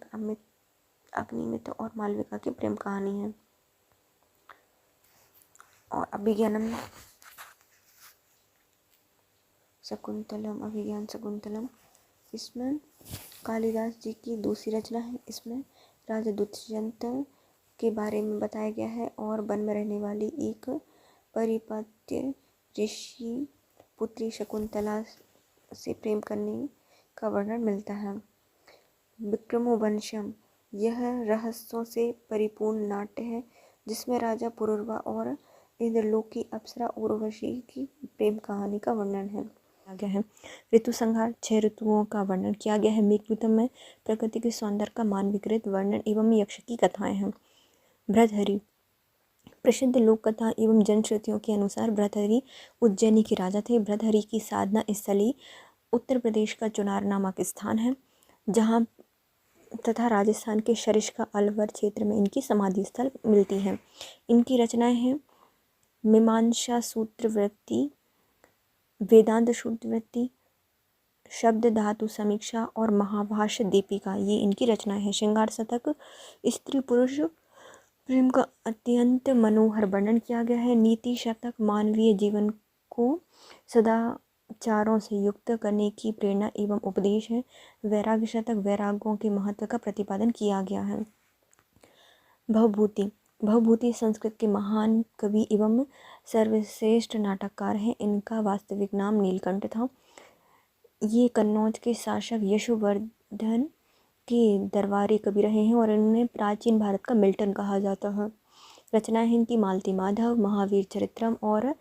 अग्निमित्र और मालविका की प्रेम कहानी है। और अभिज्ञानम शकुंतलम, अभिज्ञान शकुंतलम, इसमें कालिदास जी की दूसरी रचना है। इसमें राजा दुष्यंत के बारे में बताया गया है और वन में रहने वाली एक परिपत्य ऋषि पुत्री शकुंतला से प्रेम करने का वर्णन मिलता है। विक्रमोवंशम, यह रहस्यों से परिपूर्ण नाट्य है जिसमें राजा पुरुरवा और इंद्रलोक की अप्सरा उर्वशी की प्रेम कहानी का वर्णन है गया है। ऋतु संहार, 6 ऋतुओं का वर्णन किया गया है। मेघदूतम में प्रकृति के सौंदर्य का मानविकृत वर्णन एवं यक्ष की कथाएं हैं। भर्तहरि, प्रसिद्ध लोक कथा एवं जनश्रुतियों के अनुसार भर्तहरि उज्जैनी के राजा थे। भर्तहरि की साधना स्थली उत्तर प्रदेश का चुनार नामक स्थान है, जहाँ तथा राजस्थान के शरिश का अलवर क्षेत्र में इनकी समाधि स्थल मिलती है। इनकी रचनाएं हैं मीमांसा सूत्र वृत्ति, वेदांत सूत्र वृत्ति, शब्द धातु समीक्षा और महाभाष्य दीपिका, ये इनकी रचनाएं हैं। श्रृंगार शतक, स्त्री पुरुष प्रेम का अत्यंत मनोहर वर्णन किया गया है। नीति शतक, मानवीय जीवन को सदाचारों से युक्त करने की प्रेरणा एवं उपदेश है। वैराग्य शतक, वैरागों के महत्व का प्रतिपादन किया गया है। भवभूति, भवभूति संस्कृत के महान कवि एवं सर्वश्रेष्ठ नाटककार हैं। इनका वास्तविक नाम नीलकंठ था। ये कन्नौज के शासक यशोवर्धन के दरबारी कवि रहे हैं और इन्हें प्राचीन भारत का मिल्टन कहा जाता है। रचनाएं हैं इनकी मालती माधव, महावीर चरित्रम और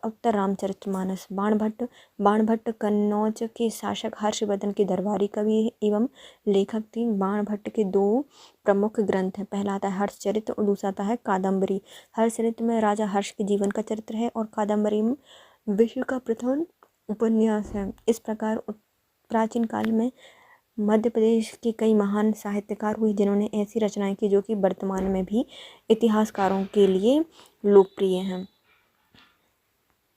उत्तर रामचरितमानस। बाणभट्ट कन्नौज के शासक हर्षवर्धन के दरबारी कवि एवं लेखक थे। बाणभट्ट के 2 प्रमुख ग्रंथ हैं। पहला आता है हर्षचरित्र और दूसरा आता है कादम्बरी। हर्षचरित्र में राजा हर्ष के जीवन का चरित्र है और कादम्बरी में विश्व का प्रथम उपन्यास है। इस प्रकार प्राचीन काल में मध्य प्रदेश के कई महान साहित्यकार हुए जिन्होंने ऐसी रचनाएं की जो कि वर्तमान में भी इतिहासकारों के लिए लोकप्रिय हैं।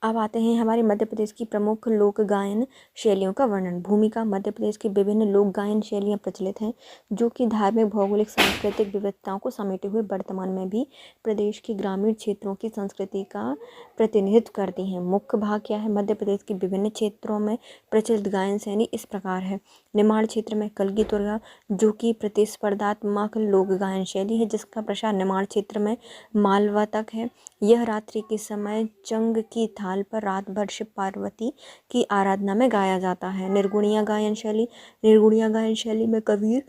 अब आते हैं हमारे मध्य प्रदेश की प्रमुख लोक गायन शैलियों का वर्णन। भूमिका, मध्य प्रदेश की विभिन्न लोक गायन शैलियाँ प्रचलित हैं जो कि धार्मिक, भौगोलिक, सांस्कृतिक विविधताओं को समेटे हुए वर्तमान में भी प्रदेश के ग्रामीण क्षेत्रों की संस्कृति का प्रतिनिधित्व करती हैं। मुख्य भाग क्या है? मध्य प्रदेश के विभिन्न क्षेत्रों में प्रचलित गायन शैली इस प्रकार है। निमाड़ क्षेत्र में कलगी तुर्गा, जो कि प्रतिस्पर्धात्मक लोक गायन शैली है जिसका प्रसार निमाड़ क्षेत्र में मालवा तक है। यह रात्रि के समय चंग की थाल पर रात भर शिव पार्वती की आराधना में गाया जाता है। निर्गुणिया गायन शैली, निर्गुणिया गायन शैली में कबीर,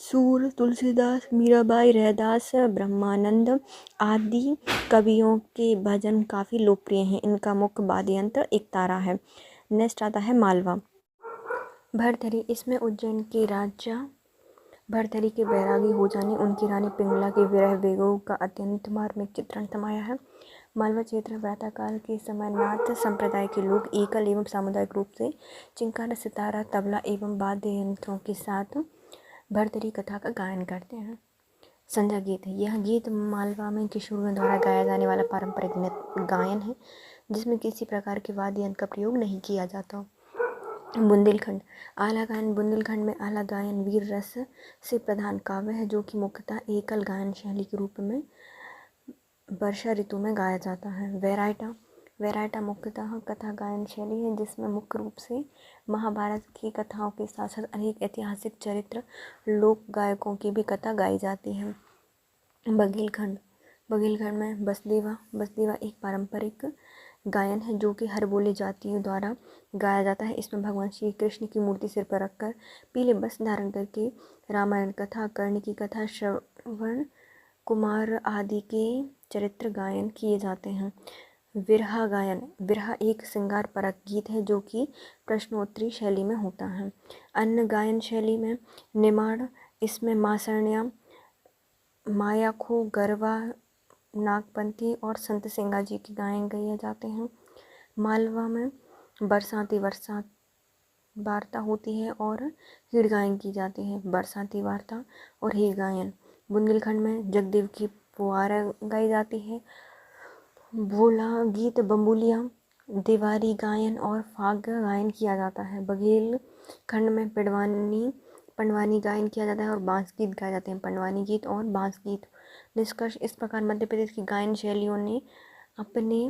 सूर, तुलसीदास, मीराबाई, रैदास, ब्रह्मानंद आदि कवियों के भजन काफ़ी लोकप्रिय हैं। इनका मुख्य वाद्य यंत्र एक तारा है। नेक्स्ट आता है मालवा। भर्तहरि, इसमें उज्जैन के राजा भर्तहरि के बैरागी हो जाने, उनकी रानी पिंगला के विरह वेगों का अत्यंत मार्मिक चित्रण समाया है। मालवा क्षेत्र प्रातःकाल के समय नाथ संप्रदाय के लोग एकल एवं सामुदायिक रूप से चिंकार, सितारा, तबला एवं वाद्य यंत्रों के साथ भर्तहरि कथा का गायन करते हैं। संध्या गीत, यह गीत मालवा में किशोरियों द्वारा गाया जाने वाला पारंपरिक गायन है जिसमें किसी प्रकार के वाद्य यंत्र का प्रयोग नहीं किया जाता। बुंदेलखंड, आला गायन। बुंदेलखंड में आला गायन वीर रस से प्रधान काव्य है जो कि मुख्यतः एकल गायन शैली के रूप में वर्षा ऋतु में गाया जाता है। वैरायटा मुख्यतः कथा गायन शैली है जिसमें मुख्य रूप से महाभारत की कथाओं के साथ साथ अनेक ऐतिहासिक चरित्र, लोक गायकों की भी कथा गाई जाती है। बघेलखंड में बसदेवा एक पारंपरिक गायन है जो कि हर बोले जातियों द्वारा गाया जाता है। इसमें भगवान श्री कृष्ण की मूर्ति सिर पर रखकर पीले वस्त्र धारण करके रामायण कथा, कर्ण की कथा, श्रवण कुमार आदि के चरित्र गायन किए जाते हैं। विरहा गायन, विरहा एक श्रृंगार परक गीत है जो कि प्रश्नोत्तरी शैली में होता है। अन्य गायन शैली में निमाड़, इसमें मासण्या, मायाखो, गरबा, नागपंथी और संत सिंगा जी के गायन गाए जाते हैं। मालवा में बरसाती वार्ता होती है और हीड़ गायन की जाती है। बरसाती वार्ता और हीड़ गायन। बुंदेलखंड में जगदेव की पुआरा गाई जाती है। भोला गीत, बम्बुलिया, देवारी गायन और फाग गायन किया जाता है। बघेलखंड में पिड़वानी पंडवानी गायन किया जाता है और बांस गीत गाए जाते हैं। पंडवानी गीत और बांस गीत। निष्कर्ष इस प्रकार मध्य प्रदेश की गायन शैलियों ने अपने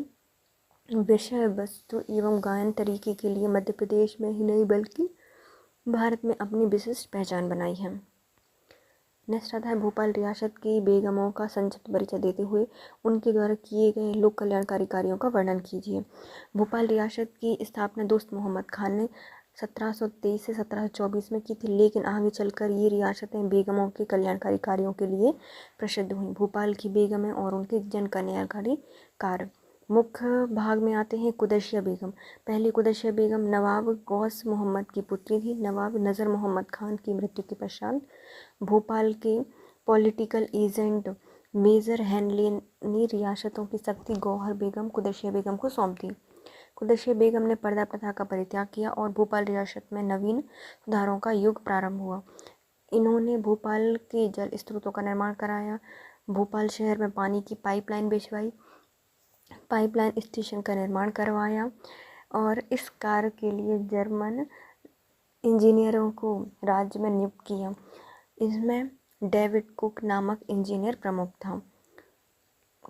विषय वस्तु एवं गायन तरीके के लिए मध्य प्रदेश में ही नहीं बल्कि भारत में अपनी विशिष्ट पहचान बनाई है। नेक्स्ट आता है भोपाल रियासत की बेगमों का संक्षिप्त परिचय देते हुए उनके द्वारा किए गए लोक कल्याणकारी कार्यों का वर्णन कीजिए। भोपाल रियासत की स्थापना दोस्त मोहम्मद खान ने 1723 से 1724 में की थी, लेकिन आगे चलकर ये रियासतें बेगमों के कल्याणकारी कार्यों के लिए प्रसिद्ध हुई। भोपाल की बेगमें और उनके जन कल्याणकारी कार्य। मुख्य भाग में आते हैं कुदैशिया बेगम। पहली कुदैशिया बेगम नवाब गौस मोहम्मद की पुत्री थी। नवाब नज़र मोहम्मद खान की मृत्यु के पश्चात भोपाल के पॉलिटिकल एजेंट मेजर हेनले ने रियासतों की शक्ति गौहर बेगम कुदैशिया बेगम को सौंप दी। कुदैशिया बेगम ने पर्दा प्रथा का परित्याग किया और भोपाल रियासत में नवीन सुधारों का युग प्रारंभ हुआ। इन्होंने भोपाल के जल स्रोतों का निर्माण कराया, भोपाल शहर में पानी की पाइपलाइन बिछवाई, पाइपलाइन स्टेशन का निर्माण करवाया और इस कार्य के लिए जर्मन इंजीनियरों को राज्य में नियुक्त किया। इसमें डेविड कुक नामक इंजीनियर प्रमुख था।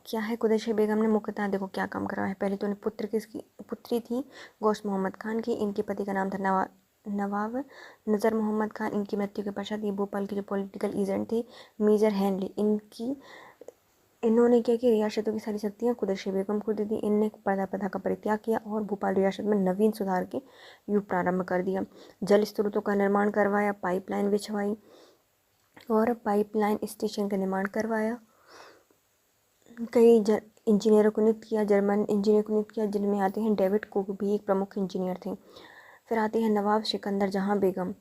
क्या है, कुदैशिया बेगम ने मुख्यतः देखो क्या काम करा है। पहले तो पुत्री थी गौस मोहम्मद खान की। इनके पति का नाम था नवाब नज़र मोहम्मद खान। इनकी मृत्यु के पश्चात ये भोपाल के जो पॉलिटिकल एजेंट थे मेजर हेनली, इन्होंने क्या किया, रियासतों की सारी शक्तियाँ कुदैशिया बेगम को दे दी। इनने पर्दा प्रथा का परित्याग किया और भोपाल रियासत में नवीन सुधार के युग प्रारंभ कर दिया। जल स्रोतों का निर्माण करवाया, पाइपलाइन बिछवाई और पाइपलाइन स्टेशन का निर्माण करवाया। कई इंजीनियरों को नियुक्त किया, जर्मन इंजीनियर को नियुक्त किया, जिनमें आते हैं डेविड कुक भी एक प्रमुख इंजीनियर थे। फिर आते हैं नवाब सिकंदर जहां बेगम।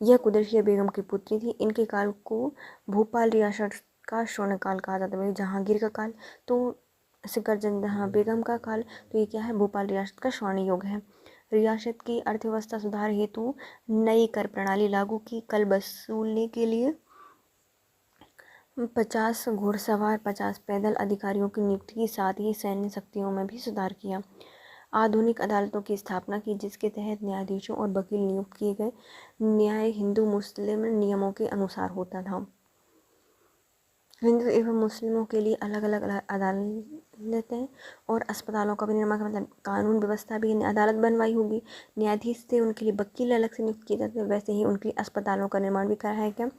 यह कुदैशिया बेगम की पुत्री थी। इनके काल को भोपाल रियासत का स्वर्णकाल कहा जाता है। जहांगीर का काल तो सिकंदर जहां बेगम का काल, तो ये क्या है, भोपाल रियासत का स्वर्ण युग है। रियासत की अर्थव्यवस्था सुधार हेतु नई कर प्रणाली लागू की। कर वसूलने के लिए 50 घुड़सवार 50 पैदल अधिकारियों की नियुक्ति की, साथ ही सैन्य शक्तियों में भी सुधार किया। आधुनिक अदालतों की स्थापना की, जिसके तहत न्यायाधीशों और वकील नियुक्त किए गए। न्याय हिंदू मुस्लिम नियमों के अनुसार होता था। हिंदू एवं मुस्लिमों के लिए अलग अलग अदालतें और अस्पतालों का भी निर्माण, मतलब कानून व्यवस्था भी, अदालत बनवाई होगी, न्यायाधीश थे, उनके लिए वकील अलग से नियुक्त किए जाते हैं। वैसे ही उनके लिए अस्पतालों का निर्माण भी करा है। क्या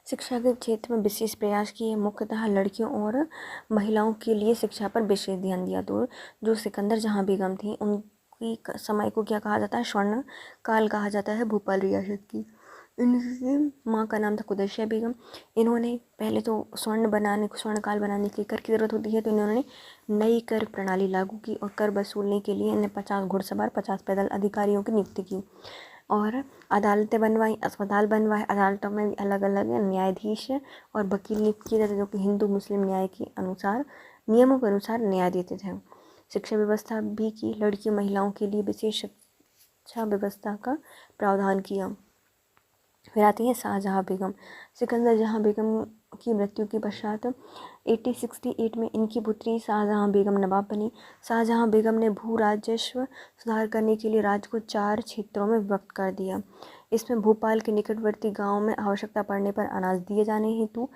शिक्षा के क्षेत्र में विशेष प्रयास किए, मुख्यतः लड़कियों और महिलाओं के लिए शिक्षा पर विशेष ध्यान दिया। तो जो सिकंदर जहां बेगम थी, उनकी समय को क्या कहा जाता है, स्वर्ण काल कहा जाता है भोपाल रियासत की। इनकी माँ का नाम था कुदैशिया बेगम। इन्होंने पहले तो स्वर्ण काल बनाने के कर की ज़रूरत होती है, तो इन्होंने नई कर प्रणाली लागू की और कर वसूलने के लिए इन्हें 50 घुड़सवार 50 पैदल अधिकारियों की नियुक्ति की और अदालतें बनवाई, अस्पताल बनवाए। अदालतों में भी अलग अलग न्यायाधीश और वकील नियुक्त किए जाते, जो कि हिंदू मुस्लिम न्याय के अनुसार, नियमों के अनुसार न्याय देते थे। शिक्षा व्यवस्था भी की, लड़की महिलाओं के लिए विशेष शिक्षा व्यवस्था का प्रावधान किया। फिर आती है शाहजहाँ बेगम। सिकंदर जहाँ बेगम की मृत्यु के पश्चात 1868 में इनकी पुत्री शाहजहाँ बेगम नवाब बनी। शाहजहाँ बेगम ने भू राजस्व सुधार करने के लिए राज्य को 4 क्षेत्रों में विभक्त कर दिया। इसमें भोपाल के निकटवर्ती गांवों में आवश्यकता पड़ने पर अनाज दिए जाने हेतु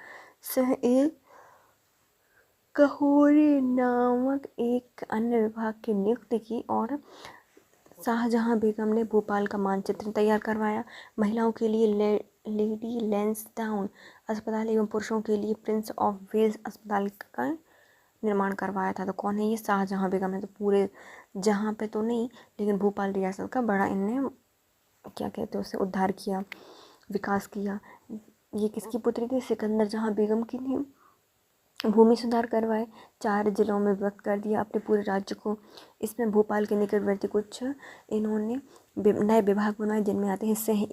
कहोरी नामक एक अन्य विभाग की नियुक्ति की और शाहजहाँ बेगम ने भोपाल का मानचित्र तैयार करवाया। महिलाओं के लिए लेडी लैंसडाउन अस्पताल एवं पुरुषों के लिए प्रिंस ऑफ वेल्स अस्पताल का निर्माण करवाया था। तो कौन है ये, शाहजहाँ बेगम है। तो पूरे जहाँ पे तो नहीं, लेकिन भोपाल रियासत का बड़ा इनने क्या कहते हैं उसे उद्धार किया, विकास किया। ये किसकी पुत्री थी, सिकंदर जहाँ बेगम की थी। भूमि सुधार करवाए, 4 जिलों में विभक्त कर दिया अपने पूरे राज्य को। इसमें भोपाल के निकटवर्ती कुछ इन्होंने नए विभाग बनाए, जिनमें आते हैं सह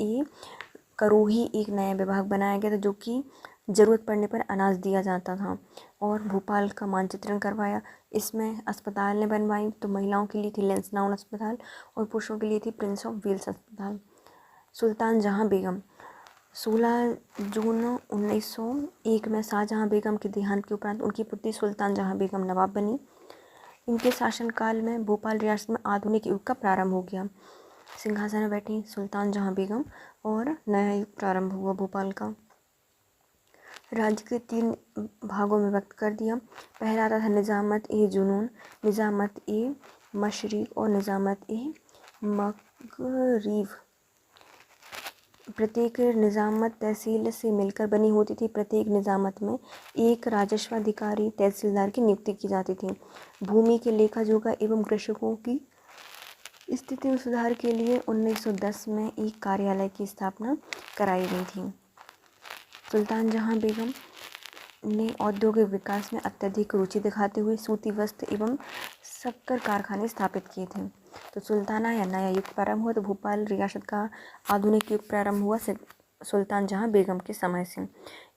करोही एक नया विभाग बनाया गया था, जो कि ज़रूरत पड़ने पर अनाज दिया जाता था। और भोपाल का मानचित्रण करवाया। इसमें अस्पताल ने बनवाई, तो महिलाओं के लिए थी लैंसडाउन अस्पताल और पुरुषों के लिए थी प्रिंस ऑफ वेल्स अस्पताल। सुल्तान जहाँ बेगम। 16 जून 1901 में शाहजहाँ बेगम के देहांत के उपरांत उनकी पुत्री सुल्तान जहाँ बेगम नवाब बनी। इनके शासनकाल में भोपाल रियासत में आधुनिक युग का प्रारंभ हो गया। सिंहासन में बैठी सुल्तान जहाँ बेगम और नया युग प्रारंभ हुआ भोपाल का। राज्य के 3 भागों में व्यक्त कर दिया। पहला आता था निज़ामत ए जुनून, निज़ामत ए मशरिक और निज़ामत ए मगरिब। प्रत्येक निज़ामत तहसील से मिलकर बनी होती थी। प्रत्येक निज़ामत में एक राजस्व अधिकारी तहसीलदार की नियुक्ति की जाती थी। भूमि के लेखा जोखा एवं कृषकों की स्थिति में सुधार के लिए 1910 में एक कार्यालय की स्थापना कराई गई थी। सुल्तान जहाँ बेगम ने औद्योगिक विकास में अत्यधिक रुचि दिखाते हुए सूती वस्त्र एवं शक्कर कारखाने स्थापित किए थे। तो सुल्ताना या नया युग प्रारंभ हुआ। तो भोपाल रियासत का आधुनिक युग प्रारंभ हुआ सुल्तान जहाँ बेगम के समय से।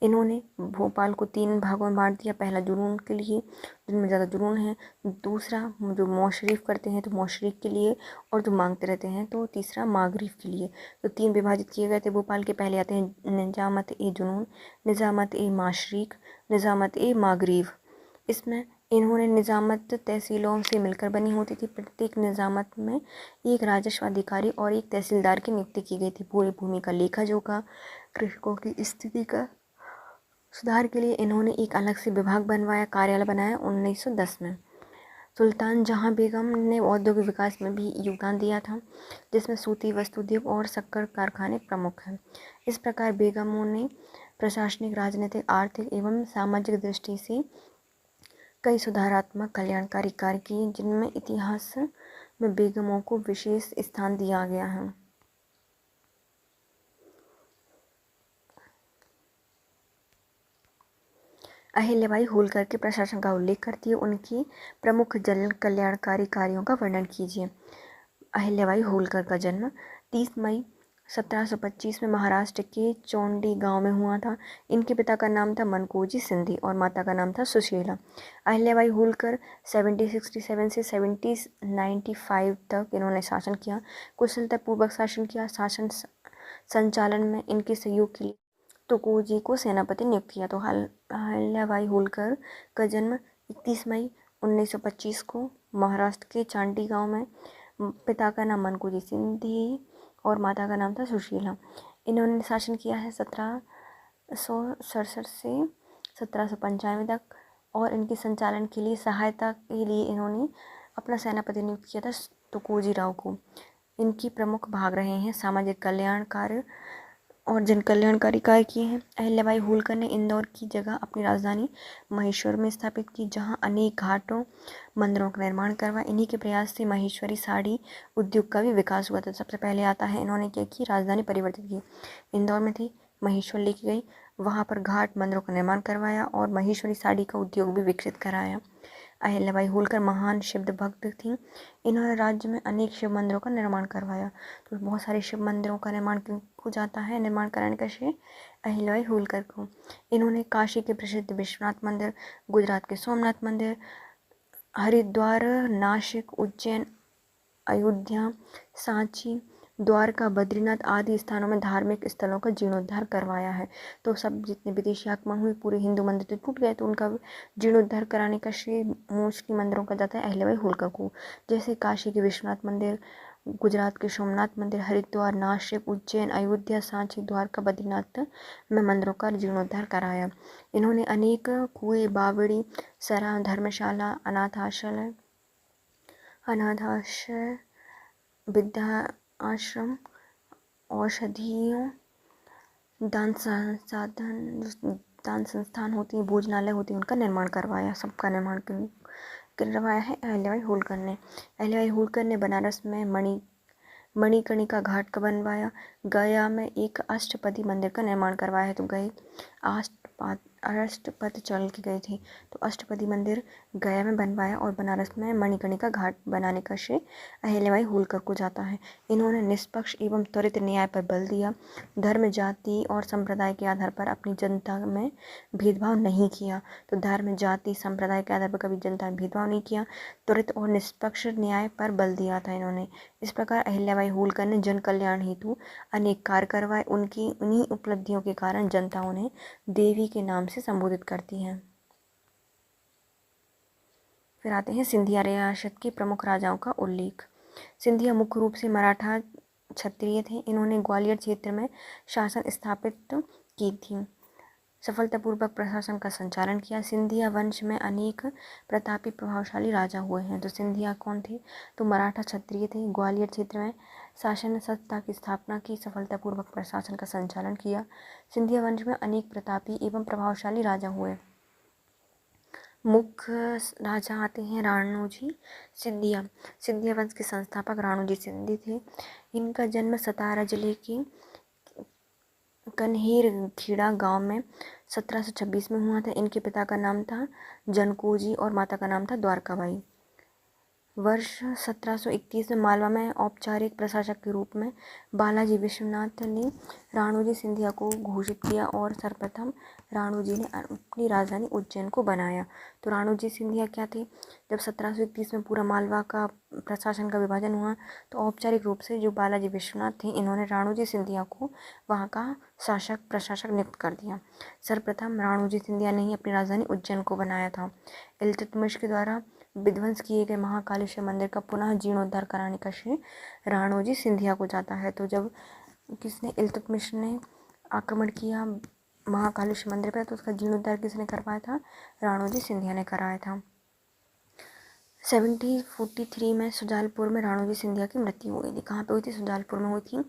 इन्होंने भोपाल को 3 भागों में बांट दिया। पहला जुनून के लिए, जिनमें ज़्यादा जुनून है। दूसरा जो मौशरीफ करते हैं तो मौशरीफ के लिए, और जो मांगते रहते हैं तो तीसरा मागरीफ के लिए। तो 3 विभाजित किए गए थे भोपाल के। पहले आते हैं निजामत ए जुनून, निजामत ए माशरिक, निजामत ए मागरीब। इसमें इन्होंने निजामत तहसीलों से मिलकर बनी होती थी। प्रत्येक निजामत में एक राजस्व अधिकारी और एक तहसीलदार की नियुक्ति की गई थी। पूरी भूमि का लेखा जोखा, कृषकों की स्थिति का सुधार के लिए इन्होंने एक अलग से विभाग बनवाया, कार्यालय बनाया 1910 में। सुल्तान जहाँ बेगम ने औद्योगिक विकास में भी योगदान दिया था, जिसमें सूती वस्त्र उद्योग और शक्कर कारखाने प्रमुख हैं। इस प्रकार बेगमों ने प्रशासनिक, राजनीतिक, आर्थिक एवं सामाजिक दृष्टि से कई सुधारात्मक कल्याणकारी कार्य किए, जिनमें इतिहास में बेगमों को विशेष स्थान दिया गया है। अहिल्याबाई होलकर के प्रशासन का उल्लेख करती है। उनकी प्रमुख जन कल्याणकारी कार्यों का वर्णन कीजिए। अहिल्याबाई होलकर का जन्म 30 मई 1725 में महाराष्ट्र के चौंडी गांव में हुआ था। इनके पिता का नाम था मनकोजी सिंधी और माता का नाम था सुशीला। अहिल्याबाई होलकर 1767 से 1795 तक इन्होंने शासन किया, कुशलतापूर्वक शासन किया। शासन संचालन में इनके सहयोग के लिए तुकोजी को सेनापति नियुक्त किया। तो अहिल्याबाई होलकर का जन्म 31 मई 1925 को महाराष्ट्र के चांडी गांव में। पिता का नाम मनकोजी सिंधी और माता का नाम था सुशीला। इन्होंने शासन किया है 1767 से 1795 तक, और इनके संचालन के लिए सहायता के लिए इन्होंने अपना सेनापति नियुक्त किया था तुकोजी राव को। इनकी प्रमुख भाग रहे हैं सामाजिक कल्याण कार्य और जन कल्याणकारी कार्य किए हैं। अहिल्याबाई होलकर ने इंदौर की जगह अपनी राजधानी महेश्वर में स्थापित की, जहां अनेक घाटों, मंदिरों का निर्माण करवाया। इन्हीं के प्रयास से महेश्वरी साड़ी उद्योग का भी विकास हुआ था। सबसे पहले आता है इन्होंने क्या की, राजधानी परिवर्तित की। इंदौर में थी, महेश्वर लेके गई, वहाँ पर घाट, मंदिरों का निर्माण करवाया और महेश्वरी साड़ी का उद्योग भी विकसित कराया। अहिल्याबाई होलकर महान शिव भक्त थीं। इन्होंने राज्य में अनेक शिव मंदिरों का निर्माण करवाया। तो बहुत सारे शिव मंदिरों का निर्माण हो जाता है, निर्माण कराने का श्रेय अहिल्याबाई होलकर को। इन्होंने काशी के प्रसिद्ध विश्वनाथ मंदिर, गुजरात के सोमनाथ मंदिर, हरिद्वार, नासिक, उज्जैन, अयोध्या, सांची, द्वारका, बद्रीनाथ आदि स्थानों में धार्मिक स्थलों का जीर्णोद्धार करवाया है। तो सब जितने विदेशी आगमन हुए, पूरे हिंदू मंदिर तो टूट गए, तो उनका जीर्णोद्धार कराने का श्रेय मोस्टली मंदिरों का जाता है अहिल्याबाई होलकर को। जैसे काशी के विश्वनाथ मंदिर, गुजरात के सोमनाथ मंदिर, हरिद्वार, नासिक, उज्जैन, अयोध्या, सांची, द्वारका, बद्रीनाथ में मंदिरों का जीर्णोद्धार कराया। इन्होंने अनेक कुएं, बावड़ी, सराय, धर्मशाला, अनाथाश्रय, विद्या आश्रम, औषधियों, दान संस्थान होती है, भोजनालय होती है, उनका निर्माण करवाया। सबका निर्माण करवाया है अहिल्याबाई होलकर ने। अहिल्याबाई होलकर ने बनारस में मणिकर्णिका घाट का बनवाया। गया में एक अष्टपदी मंदिर का निर्माण करवाया है। तो गए अष्टपद चल के गए थे, तो अष्टपदी मंदिर गया में बनवाया और बनारस में मणिकर्णिका घाट बनाने का श्रेय अहिल्याबाई होलकर को जाता है। इन्होंने निष्पक्ष एवं त्वरित न्याय पर बल दिया। धर्म, जाति और संप्रदाय के आधार पर अपनी जनता में भेदभाव नहीं किया। तो धर्म, जाति, संप्रदाय के आधार पर कभी जनता में भेदभाव नहीं किया। त्वरित और निष्पक्ष न्याय पर बल दिया था इन्होंने। इस प्रकार अहिल्याबाई होलकर ने जन कल्याण हेतु अनेक कार्य करवाए। उनकी उन्हीं उपलब्धियों के कारण जनता उन्हें देवी के नाम से संबोधित करती है। फिर आते हैं सिंधिया रियासत के प्रमुख राजाओं का उल्लेख। सिंधिया मुख्य रूप से मराठा क्षत्रिय थे। इन्होंने ग्वालियर क्षेत्र में शासन स्थापित की थी, सफलतापूर्वक प्रशासन का संचालन किया। सिंधिया वंश में अनेक प्रतापी प्रभावशाली राजा हुए हैं। तो सिंधिया कौन थे? तो मराठा क्षत्रिय थे। ग्वालियर क्षेत्र में शासन सत्ता की स्थापना की, सफलतापूर्वक प्रशासन का संचालन किया। सिंधिया वंश में अनेक प्रतापी एवं प्रभावशाली राजा हुए। मुख्य राजा आते हैं राणोजी सिंधिया। सिंधिया वंश के संस्थापक राणोजी सिंधिया थे। इनका जन्म सतारा जिले के कन्हेर खेड़ा गांव में 1726 में हुआ था। इनके पिता का नाम था जनकोजी और माता का नाम था द्वारकाबाई। वर्ष 1731 में मालवा में औपचारिक प्रशासक के रूप में बालाजी विश्वनाथ ने राणोजी सिंधिया को घोषित किया और सर्वप्रथम राणोजी ने अपनी राजधानी उज्जैन को बनाया। तो राणोजी सिंधिया क्या थे? जब 1731 में पूरा मालवा का प्रशासन का विभाजन हुआ तो औपचारिक रूप से जो बालाजी विश्वनाथ थे, इन्होंने राणोजी सिंधिया को वहाँ का शासक प्रशासक नियुक्त कर दिया। सर्वप्रथम राणोजी सिंधिया ने ही अपनी राजधानी उज्जैन को बनाया था। इल्तुतमिश के द्वारा विध्वंस किए गए महाकालेश्वर मंदिर का पुनः जीर्णोद्धार कराने का श्रेय राणोजी सिंधिया को जाता है। तो जब इल्तुतमिश ने आक्रमण किया महाकालेश्वर मंदिर पर, तो उसका जीर्णोद्धार किसने करवाया था? राणोजी सिंधिया ने कराया था। 1743 में सुजालपुर में राणोजी सिंधिया की मृत्यु हो गई थी। कहाँ पे हुई थी? सुजालपुर में हुई थी।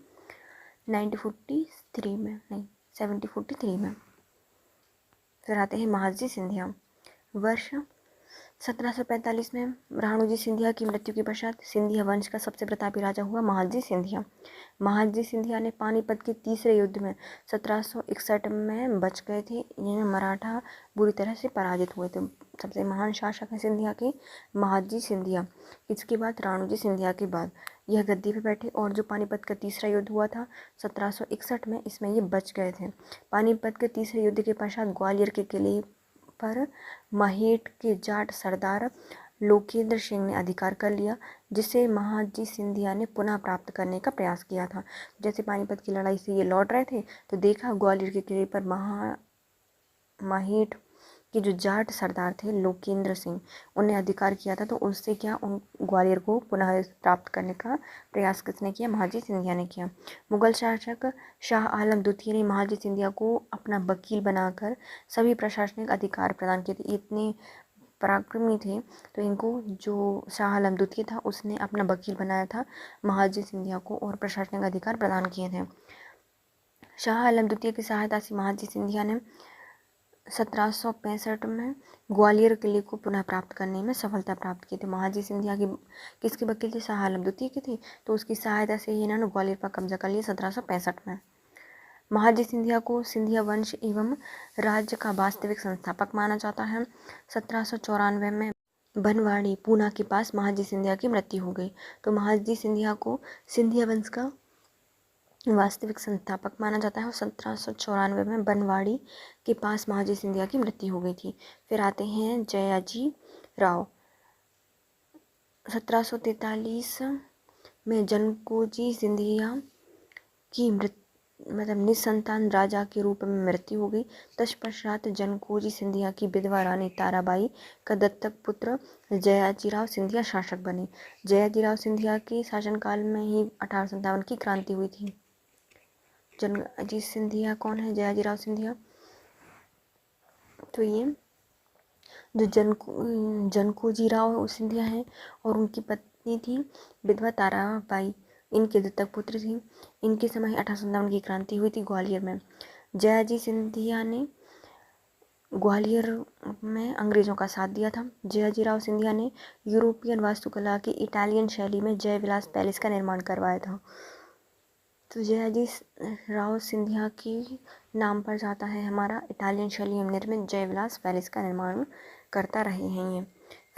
1743 में। फिर आते हैं महादजी सिंधिया। वर्ष 1745 में राणोजी सिंधिया की मृत्यु के पश्चात सिंधिया वंश का सबसे प्रतापी राजा हुआ महादजी सिंधिया। महादजी सिंधिया ने पानीपत के तीसरे युद्ध में 1761 में बच गए थे। इनमें मराठा बुरी तरह से पराजित हुए थे। सबसे महान शासक हैं सिंधिया के महादजी सिंधिया। इसके बाद राणोजी सिंधिया के बाद यह गद्दी पे बैठे और जो पानीपत का तीसरा युद्ध हुआ था 1761 में, इसमें ये बच गए थे। पानीपत के तीसरे युद्ध के पश्चात ग्वालियर के किले पर महेठ के जाट सरदार लोकेंद्र सिंह ने अधिकार कर लिया, जिसे महादजी सिंधिया ने पुनः प्राप्त करने का प्रयास किया था। जैसे पानीपत की लड़ाई से ये लौट रहे थे तो देखा ग्वालियर के किले पर महेठ के जो जाट सरदार थे लोकेंद्र सिंह, उन्हें अधिकार किया था। तो उससे क्या उन ग्वालियर को पुनः प्राप्त करने का प्रयास किसने किया? महादजी सिंधिया ने किया। मुगल शासक शाह आलम द्वितीय ने महादजी सिंधिया को अपना वकील बनाकर सभी प्रशासनिक अधिकार प्रदान किए थे। इतने पराक्रमी थे तो इनको जो शाह आलम द्वितीय था उसने अपना वकील बनाया था महादजी सिंधिया को और प्रशासनिक अधिकार प्रदान किए थे। शाह आलम द्वितीय की सहायता से महादजी सिंधिया ने 1765 में ग्वालियर किले को पुनः प्राप्त करने में सफलता प्राप्त की थी। महादजी सिंधिया की किसके वकील थे? शाह आलम द्वितीय के थे। तो उसकी सहायता से ही इन्होंने ग्वालियर पर कब्जा कर लिया 1765 में। महादजी सिंधिया को सिंधिया वंश एवं राज्य का वास्तविक संस्थापक माना जाता है। 1794 में बनवाड़ी पूना के पास महादजी सिंधिया की मृत्यु हो गई। तो महादजी सिंधिया को सिंधिया वंश का वास्तविक संस्थापक माना जाता है और 1794 में बनवाड़ी के पास महादजी सिंधिया की मृत्यु हो गई थी। फिर आते हैं जयाजी राव। 1743 में जनकोजी सिंधिया की निसंतान राजा के रूप में मृत्यु हो गई। तत्पश्चात जनकोजी सिंधिया की विधवा रानी ताराबाई का दत्तक पुत्र जयाजीराव सिंधिया शासक बने। जयाजीराव सिंधिया के शासनकाल में ही 1857 की क्रांति हुई थी। जनकोजी सिंधिया कौन है? जयाजीराव सिंधिया। तो ये जो जनकोजीराव सिंधिया हैं और उनकी पत्नी थी विधवा ताराबाई, इनके दत्तक पुत्र थे। इनके समय 1857 की क्रांति हुई थी ग्वालियर में। जयाजी सिंधिया ने ग्वालियर में अंग्रेजों का साथ दिया था। जयाजीराव सिंधिया ने यूरोपियन वास्तुकला की इटालियन शैली में जय विलास पैलेस का निर्माण करवाया था। तो जयाजी राव सिंधिया के नाम पर जाता है हमारा इटालियन शैली में निर्मित जय विलास पैलेस का निर्माण करता रहे हैं ये।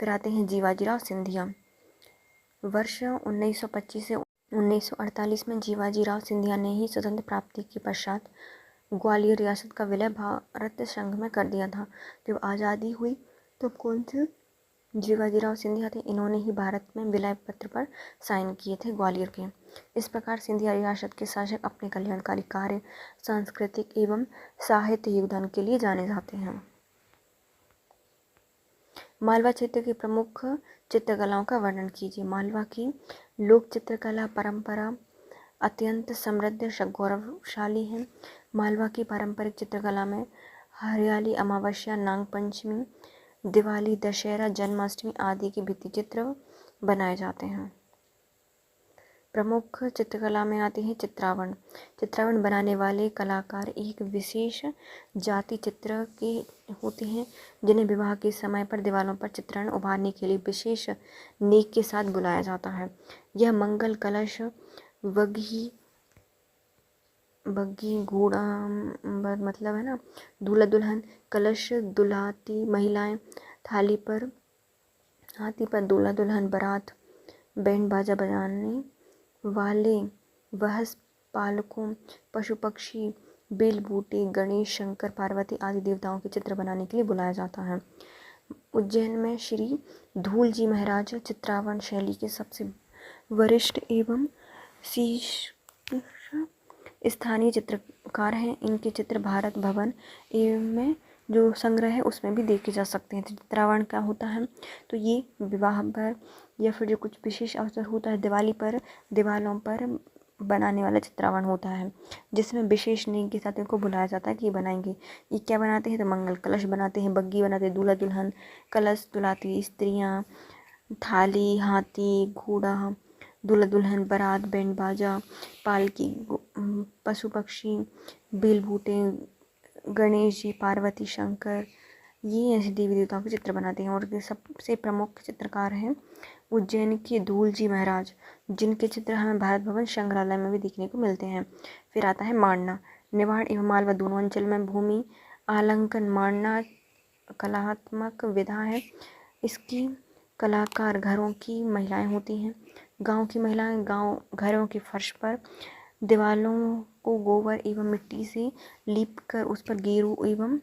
फिर आते हैं जीवाजीराव सिंधिया। वर्ष 1925 से 1948 में जीवाजीराव सिंधिया ने ही स्वतंत्र प्राप्ति के पश्चात ग्वालियर रियासत का विलय भारत संघ में कर दिया था। जब आज़ादी हुई तब कौन से जीवाजीराव सिंधिया थे? इन्होंने ही भारत में विलय पत्र पर साइन किए थे ग्वालियर के। इस प्रकार सिंधिया रियासत के शासक अपने कल्याणकारी कार्य, सांस्कृतिक एवं साहित्य योगदान के लिए जाने जाते हैं। मालवा क्षेत्र की प्रमुख चित्रकलाओं का वर्णन कीजिए। मालवा की लोक चित्रकला परंपरा अत्यंत समृद्ध गौरवशाली है। मालवा की पारंपरिक चित्रकला में हरियाली, अमावस्या, नाग पंचमी, दिवाली, दशहरा, जन्माष्टमी आदि के भित्ति चित्र बनाए जाते हैं। प्रमुख चित्रकला में आती है चित्रावण। चित्रावण बनाने वाले कलाकार एक विशेष जाति चित्र के होते हैं, जिन्हें विवाह के समय पर दीवारों पर चित्रण उभारने के लिए विशेष नेक के साथ बुलाया जाता है। यह मंगल कलश, बग्गी घोड़ा मतलब है ना, दूल्हा दुल्हन, कलश, दुल्हाती महिलाएं, हाथी पर दूल्हा दुल्हन, बारात, बैंड बाजा बजाने वाले, वहस पालकों, पशु पक्षी, बेल बूटे, गणेश, शंकर, पार्वती आदि देवताओं के चित्र बनाने के लिए बुलाया जाता है। उज्जैन में श्री धूल जी महाराज चित्रावण शैली के सबसे वरिष्ठ एवं शीर्ष स्थानीय चित्रकार हैं। इनके चित्र भारत भवन में जो संग्रह है उसमें भी देखे जा सकते हैं। चित्रावण क्या होता है, तो ये विवाह पर या फिर जो कुछ विशेष अवसर होता है, दिवाली पर दीवारों पर बनाने वाला चित्रावण होता है, जिसमें विशेष नेक के साथ इनको बुलाया जाता है कि ये बनाएंगे। ये क्या बनाते हैं, तो मंगल कलश बनाते हैं, बग्गी बनाते हैं, दूल्हा दुल्हन, कलश, दुल्हाती स्त्रियाँ, थाली, हाथी, घोड़ा, दूल्हा दुल्हन, बारात, बैंड बाजा, पालकी, पशु पक्षी, बेल बूटे, गणेश जी, पार्वती, शंकर, ये ऐसे देवी देवताओं के चित्र बनाते हैं। और सबसे प्रमुख चित्रकार हैं उज्जैन के धूल जी महाराज, जिनके चित्र हमें भारत भवन संग्रहालय में भी देखने को मिलते हैं। फिर आता है मांडना। निवाड़ एवं मालवा दोनों अंचल में भूमि आलंकन मांडना कलात्मक विधा है। इसकी कलाकार घरों की महिलाएं होती हैं। गांव की महिलाएं घरों के फर्श पर दीवारों को गोबर एवं मिट्टी से लीप कर उस पर गेरू एवं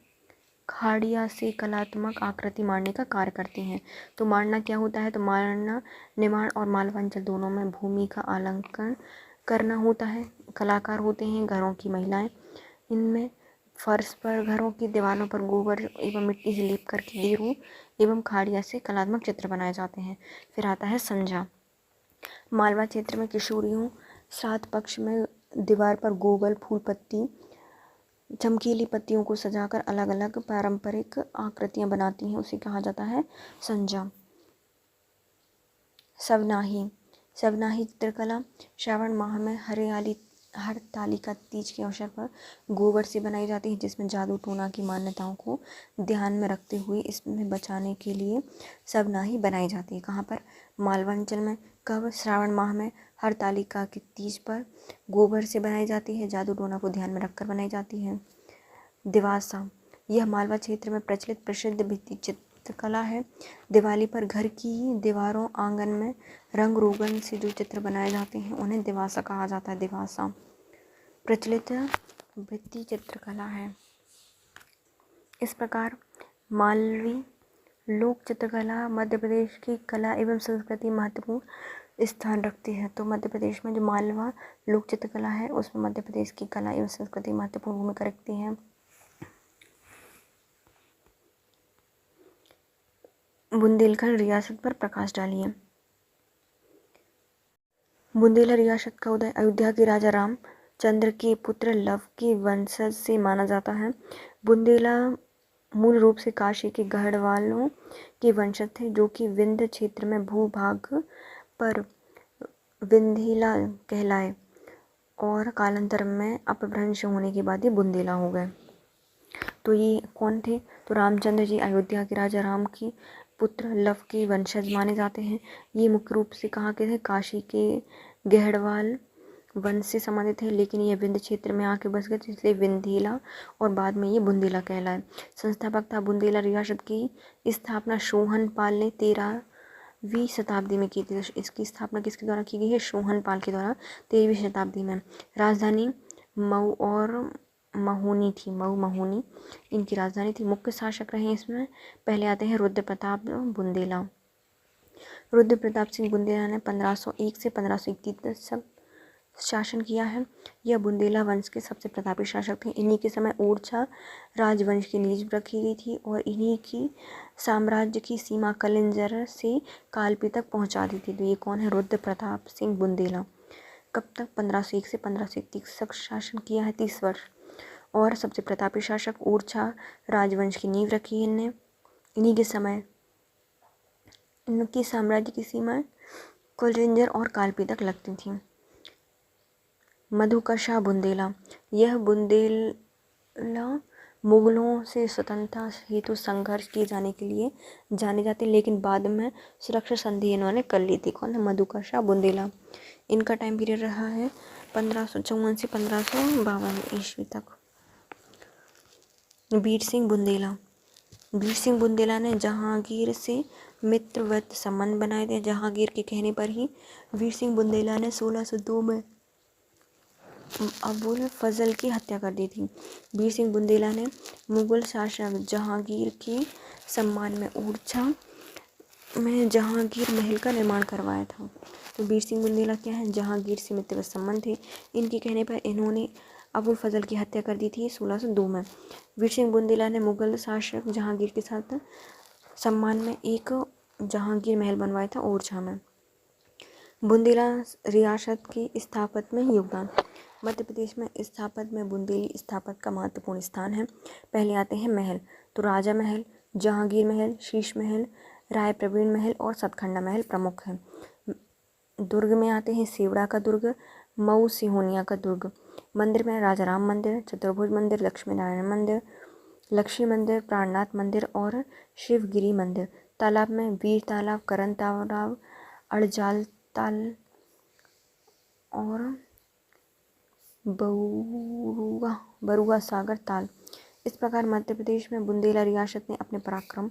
खाड़िया से कलात्मक आकृति मारने का कार्य करती हैं। तो मारना क्या होता है, तो मारना निमाड़ और मालवांचल दोनों में भूमि का आलंकन करना होता है। कलाकार होते हैं घरों की महिलाएं। इनमें फर्श पर घरों की दीवारों पर गोबर एवं मिट्टी से लीप करके गेरू एवं खाड़िया से कलात्मक चित्र बनाए जाते हैं। फिर आता है संजा। मालवा क्षेत्र में किशोरियों श्राद्ध पक्ष में दीवार पर गोबर, फूल पत्ती, चमकीली पत्तियों को सजाकर अलग अलग पारंपरिक आकृतियां बनाती हैं, उसे कहा जाता है संजा। सवनाही चित्रकला श्रावण माह में हरतालिका तीज के अवसर पर गोबर से बनाई जाती है, जिसमें जादू टोना की मान्यताओं को ध्यान में रखते हुए इसमें बचाने के लिए सवनाही बनाई जाती है। कहाँ पर, मालवांचल में। कब, श्रावण माह में हरतालिका की तीज पर गोबर से बनाई जाती है, जादू टोना को ध्यान में रखकर बनाई जाती है। दिवासा, यह मालवा क्षेत्र में प्रचलित प्रसिद्ध भित्ति चित्रकला है। दिवाली पर घर की दीवारों, आंगन में रंग रोगन से जो चित्र बनाए जाते हैं उन्हें दिवासा कहा जाता है। दिवासा प्रचलित भित्ति चित्रकला है। इस प्रकार मालवी लोक चित्रकला मध्य प्रदेश की कला एवं संस्कृति महत्वपूर्ण स्थान रखती है। तो मध्य प्रदेश में जो मालवा लोक चित्रकला है उसमें मध्य प्रदेश की कला एवं संस्कृति महत्वपूर्ण भूमिका रखती है। बुंदेलखंड रियासत पर प्रकाश डालिए। बुंदेला रियासत का उदय अयोध्या के राजा रामचंद्र के पुत्र लव के वंशज से माना जाता है। बुंदेला मूल रूप से काशी के गढ़वालों के वंशज थे, जो कि विंध्य क्षेत्र में भूभाग पर विंधीला कहलाए और कालांतर में अपभ्रंश होने के बाद ये बुंदेला हो गए। तो ये कौन थे, तो रामचंद्र जी अयोध्या के राजा राम के पुत्र लव के वंशज माने जाते हैं। ये मुख्य रूप से कहाँ के थे, काशी के गढ़वाल वंश से संबंधित है, लेकिन ये विंध्य क्षेत्र में आके बस गए, इसलिए विंधीला और बाद में ये बुंदेला कहलाए। संस्थापक था। बुंदेला रियासत की स्थापना सोहनपाल ने 13वीं शताब्दी में की थी। इसकी स्थापना किसके द्वारा की गई है, सोहनपाल के द्वारा 13वीं शताब्दी में। राजधानी मऊ और महोनी थी, मऊ महोनी इनकी राजधानी थी। मुख्य शासक रहे इसमें पहले आते हैं रुद्र प्रताप बुंदेला। रुद्र प्रताप सिंह बुंदेला ने 1501 से 1531 तक शासन किया है। यह बुंदेला वंश के सबसे प्रतापी शासक थे। इन्हीं के समय ओरछा राजवंश की नींव रखी गई थी और इन्हीं की साम्राज्य की सीमा कलिंजर से कालपी तक पहुंचा दी थी। तो ये कौन है, रुद्र प्रताप सिंह बुंदेला। कब तक? 1501 से 1531 तक शासन किया है, 30 वर्ष। और सबसे प्रतापी शासक ओरछा राजवंश की नींव रखी इनने। इन्हीं के समय इनकी साम्राज्य की सीमाएं कुलरिंजर और कालपी तक लगती थीं। मधु का शाह बुंदेला, यह बुंदेला मुगलों से स्वतंत्रता हेतु संघर्ष किए जाने के लिए जाने जाते, लेकिन बाद में सुरक्षा संधि इन्होंने कर ली थी। कौन है? मधु का शाह बुंदेला। इनका टाइम पीरियड रहा है 1554 से 1552 ईस्वी तक। बीर सिंह बुंदेला, बीर सिंह बुंदेला ने जहांगीर से मित्रवत संबंध बनाए थे। जहांगीर के कहने पर ही बीर सिंह बुंदेला ने 1602 में अबुल फजल की हत्या कर दी थी। बीर सिंह बुंदेला ने मुगल शासक जहांगीर के सम्मान में ओरछा में जहांगीर महल का निर्माण करवाया था। तो बीर सिंह बुंदेला क्या है? जहांगीर से मित्रवत संबंध थे। इनके कहने पर इन्होंने अबुल फजल की हत्या कर दी थी 1602 में। बीर सिंह बुंदेला ने मुगल शासक जहांगीर के साथ सम्मान में एक जहांगीर महल बनवाया था ओरछा में। बुंदेला रियासत की स्थापत्य में योगदान। मध्य प्रदेश में स्थापत्य में बुंदेली स्थापत्य का महत्वपूर्ण स्थान है। पहले आते हैं महल, तो राजा महल, जहांगीर महल, शीश महल, राय प्रवीण महल और सतखंडा महल प्रमुख हैं। दुर्ग में आते हैं सेवड़ा का दुर्ग, मऊ सिहोनिया का दुर्ग। मंदिर में राजा राम मंदिर, चतुर्भुज मंदिर, लक्ष्मी नारायण मंदिर, लक्ष्मी मंदिर, प्राणनाथ मंदिर और शिवगिरी मंदिर। तालाब में वीर तालाब, करण तालाब, अड़जाल ताल और बरुआ सागर ताल। इस प्रकार मध्य प्रदेश में बुंदेला रियासत ने अपने पराक्रम,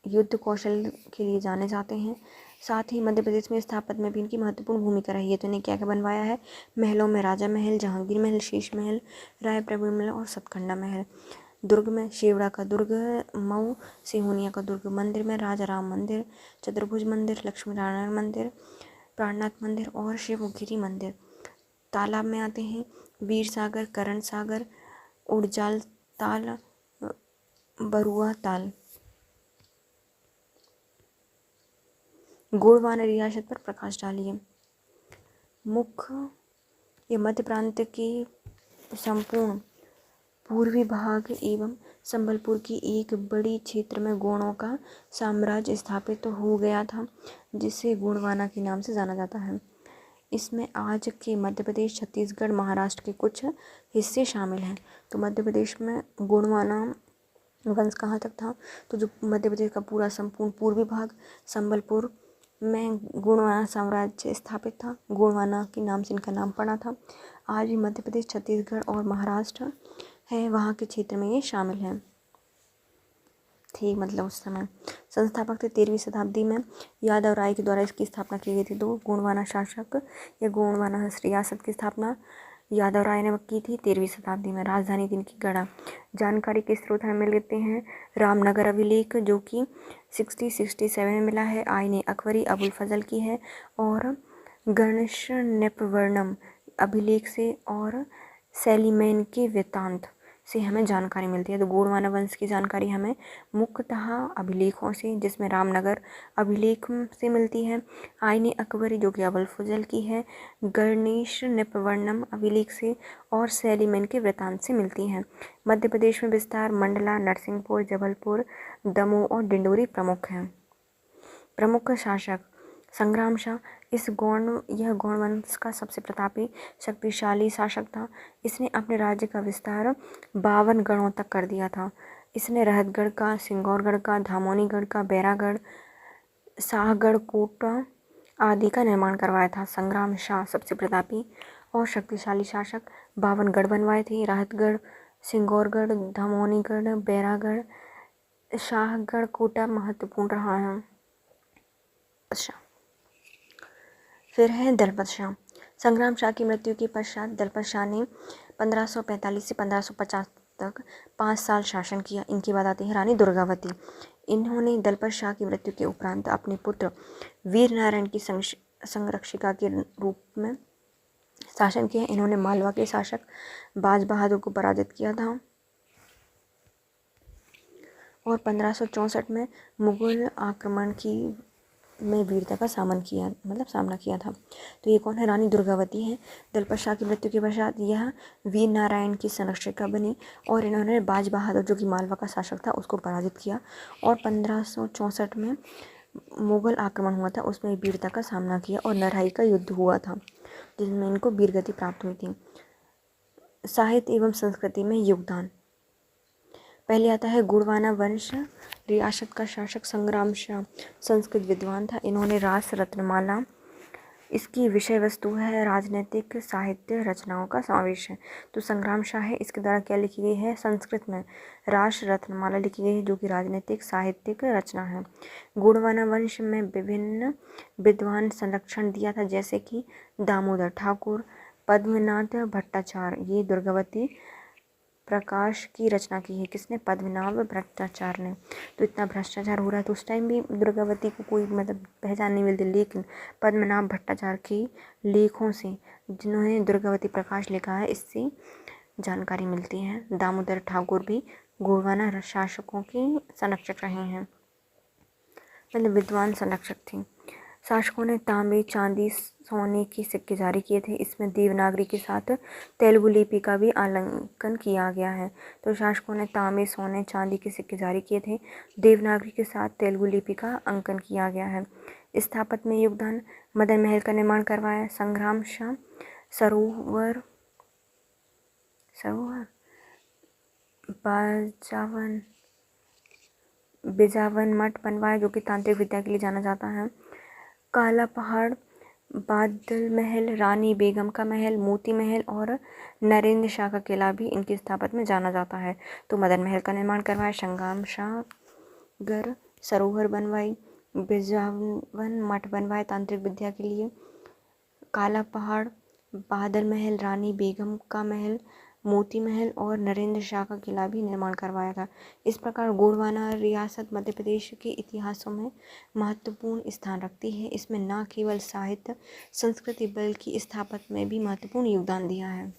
युद्ध कौशल के लिए जाने जाते हैं। साथ ही मध्य प्रदेश में स्थापत्य में भी इनकी महत्वपूर्ण भूमिका रही है। तो इन्हें क्या क्या बनवाया है? महलों में राजा महल, जहांगीर महल, शीश महल, राय प्रवीण महल और सतखंडा महल। दुर्ग में शेवड़ा का दुर्ग, मऊ सिहोनिया का दुर्ग। मंदिर में राजा राम मंदिर, चतुर्भुज मंदिर, लक्ष्मी नारायण मंदिर, प्राणनाथ मंदिर और शिवगिरी मंदिर। तालाब में आते हैं वीर सागर, करण सागर, उड़जाल ताल, बरुआ ताल। गोंडवाना रियासत पर प्रकाश डालिए। मुख्य ये मध्य प्रांत के संपूर्ण पूर्वी भाग एवं संबलपुर की एक बड़ी क्षेत्र में गोंडों का साम्राज्य स्थापित हो गया था, जिसे गोंडवाना के नाम से जाना जाता है। इसमें आज के मध्य प्रदेश, छत्तीसगढ़, महाराष्ट्र के कुछ हिस्से शामिल हैं। तो मध्य प्रदेश में गोंडवाना वंश कहाँ तक था? तो जो मध्य प्रदेश का पूरा संपूर्ण पूर्वी भाग, संबलपुर में गोंडवाना साम्राज्य स्थापित था। गोंडवाना के नाम से इनका नाम पड़ा था। आज भी मध्य प्रदेश, छत्तीसगढ़ और महाराष्ट्र है, वहाँ के क्षेत्र में ये शामिल हैं। ठीक, मतलब उस समय संस्थापक थे 13वीं शताब्दी में यादव राय के द्वारा इसकी स्थापना की गई थी। तो गोंडवाना शासक या गोंडवाना रियासत की स्थापना यादव राय ने की थी 13वीं शताब्दी में। राजधानी थी इनकी गढ़ा। जानकारी के स्रोत हमें मिल लेते हैं रामनगर अभिलेख, जो कि 6067 में मिला है। आईने अकबरी अबुल फजल की है और गणेश नेपवर्णम अभिलेख से और सेलिमेन के वृत्तांत से हमें जानकारी मिलती है। तो गोंडवाना वंश की जानकारी हमें मुख्यतः अभिलेखों से, जिसमें रामनगर अभिलेख से मिलती है, आईने अकबरी जो कि अबुल फजल की है, गणेश नेपवर्णम अभिलेख से और सेलिमेन के वृत्तांत से मिलती है। मध्य प्रदेश में विस्तार मंडला, नरसिंहपुर, जबलपुर, दमोह और डिंडोरी प्रमुख हैं। प्रमुख शासक संग्राम शाह, यह गौड़ वंश का सबसे प्रतापी शक्तिशाली शासक था। इसने अपने राज्य का विस्तार 52 गढ़ों तक कर दिया था। इसने रहतगढ़ का, सिंगौरगढ़ का, धामोनीगढ़ का, बैरागढ़, शाहगढ़ कोटा आदि का निर्माण करवाया था। संग्राम शाह सबसे प्रतापी और शक्तिशाली शासक, 52 गढ़ बनवाए थे। रहतगढ़, सिंगौरगढ़, धामोनीगढ़, बैरागढ़, शाहगढ़ कोटा महत्वपूर्ण रहा है। फिर है दलपत शाह। संग्राम शाह की मृत्यु के पश्चात दलपत शाह ने 1545 से 1550 तक 5 साल शासन किया। इनके बाद आती है रानी दुर्गावती। इन्होंने दलपत शाह की मृत्यु के उपरांत अपने पुत्र वीर नारायण की संरक्षिका के रूप में शासन किया। इन्होंने मालवा के शासक बाज बहादुर को पराजित किया था और 1564 में मुगल आक्रमण की में वीरता का सामना किया था। तो ये कौन है? रानी दुर्गावती है। दलपत शाह की मृत्यु के पश्चात यह वीर नारायण की संरक्षिका बनी और इन्होंने बाज बहादुर जो कि मालवा का शासक था उसको पराजित किया और 1564 में मुगल आक्रमण हुआ था, उसमें वीरता का सामना किया और नरहाई का युद्ध हुआ था जिसमें इनको वीरगति प्राप्त हुई थी। साहित्य एवं संस्कृति में योगदान, पहले आता है गुणवाना वंश। रियासत का शासक संग्राम शाह संस्कृत विद्वान था। इन्होंने रास रत्नमाला, इसकी विषय वस्तु है राजनीतिक साहित्य रचनाओं का समावेश है। तो संग्राम शाह है, इसके द्वारा क्या लिखी गई है? संस्कृत में रास रत्नमाला लिखी गई है जो कि राजनीतिक साहित्यिक रचना है। गुणवाना वंश में विभिन्न विद्वान संरक्षण दिया था जैसे कि दामोदर ठाकुर, पद्मनाथ भट्टाचार्य। ये दुर्गावती प्रकाश की रचना की है। किसने? पद्मनाभ भट्टाचार्य ने। तो इतना भ्रष्टाचार हो रहा है तो उस टाइम भी दुर्गावती को कोई पहचान नहीं मिलती, लेकिन पद्मनाभ भट्टाचार्य के लेखों से, जिन्होंने दुर्गावती प्रकाश लिखा है, इससे जानकारी मिलती है। दामोदर ठाकुर भी गोंडवाना शासकों के संरक्षक रहे हैं, विद्वान संरक्षक थे। शासकों ने तांबे, चांदी, सोने के सिक्के जारी किए थे। इसमें देवनागरी के साथ तेलुगु लिपि का भी आलंकन किया गया है। तो शासकों ने तांबे, सोने, चांदी के सिक्के जारी किए थे। देवनागरी के साथ तेलुगु लिपि का अंकन किया गया है। स्थापत्य में योगदान, मदन महल का निर्माण करवाया। संग्राम शाह सरोवर बिजावन मठ बनवाया जो कि तांत्रिक विद्या के लिए जाना जाता है। काला पहाड़, बादल महल, रानी बेगम का महल, मोती महल और नरेंद्र शाह का किला भी इनकी स्थापत्य में जाना जाता है। तो मदन महल का निर्माण करवाया संग्राम शाह, सरोवर बनवाई, बिजावन मठ बनवाए तांत्रिक विद्या के लिए, काला पहाड़, बादल महल, रानी बेगम का महल, मोती महल और नरेंद्र शाह का किला भी निर्माण करवाया था। इस प्रकार गोंडवाना रियासत मध्य प्रदेश के इतिहासों में महत्वपूर्ण स्थान रखती है। इसमें न केवल साहित्य संस्कृति बल्कि स्थापत्य में भी महत्वपूर्ण योगदान दिया है।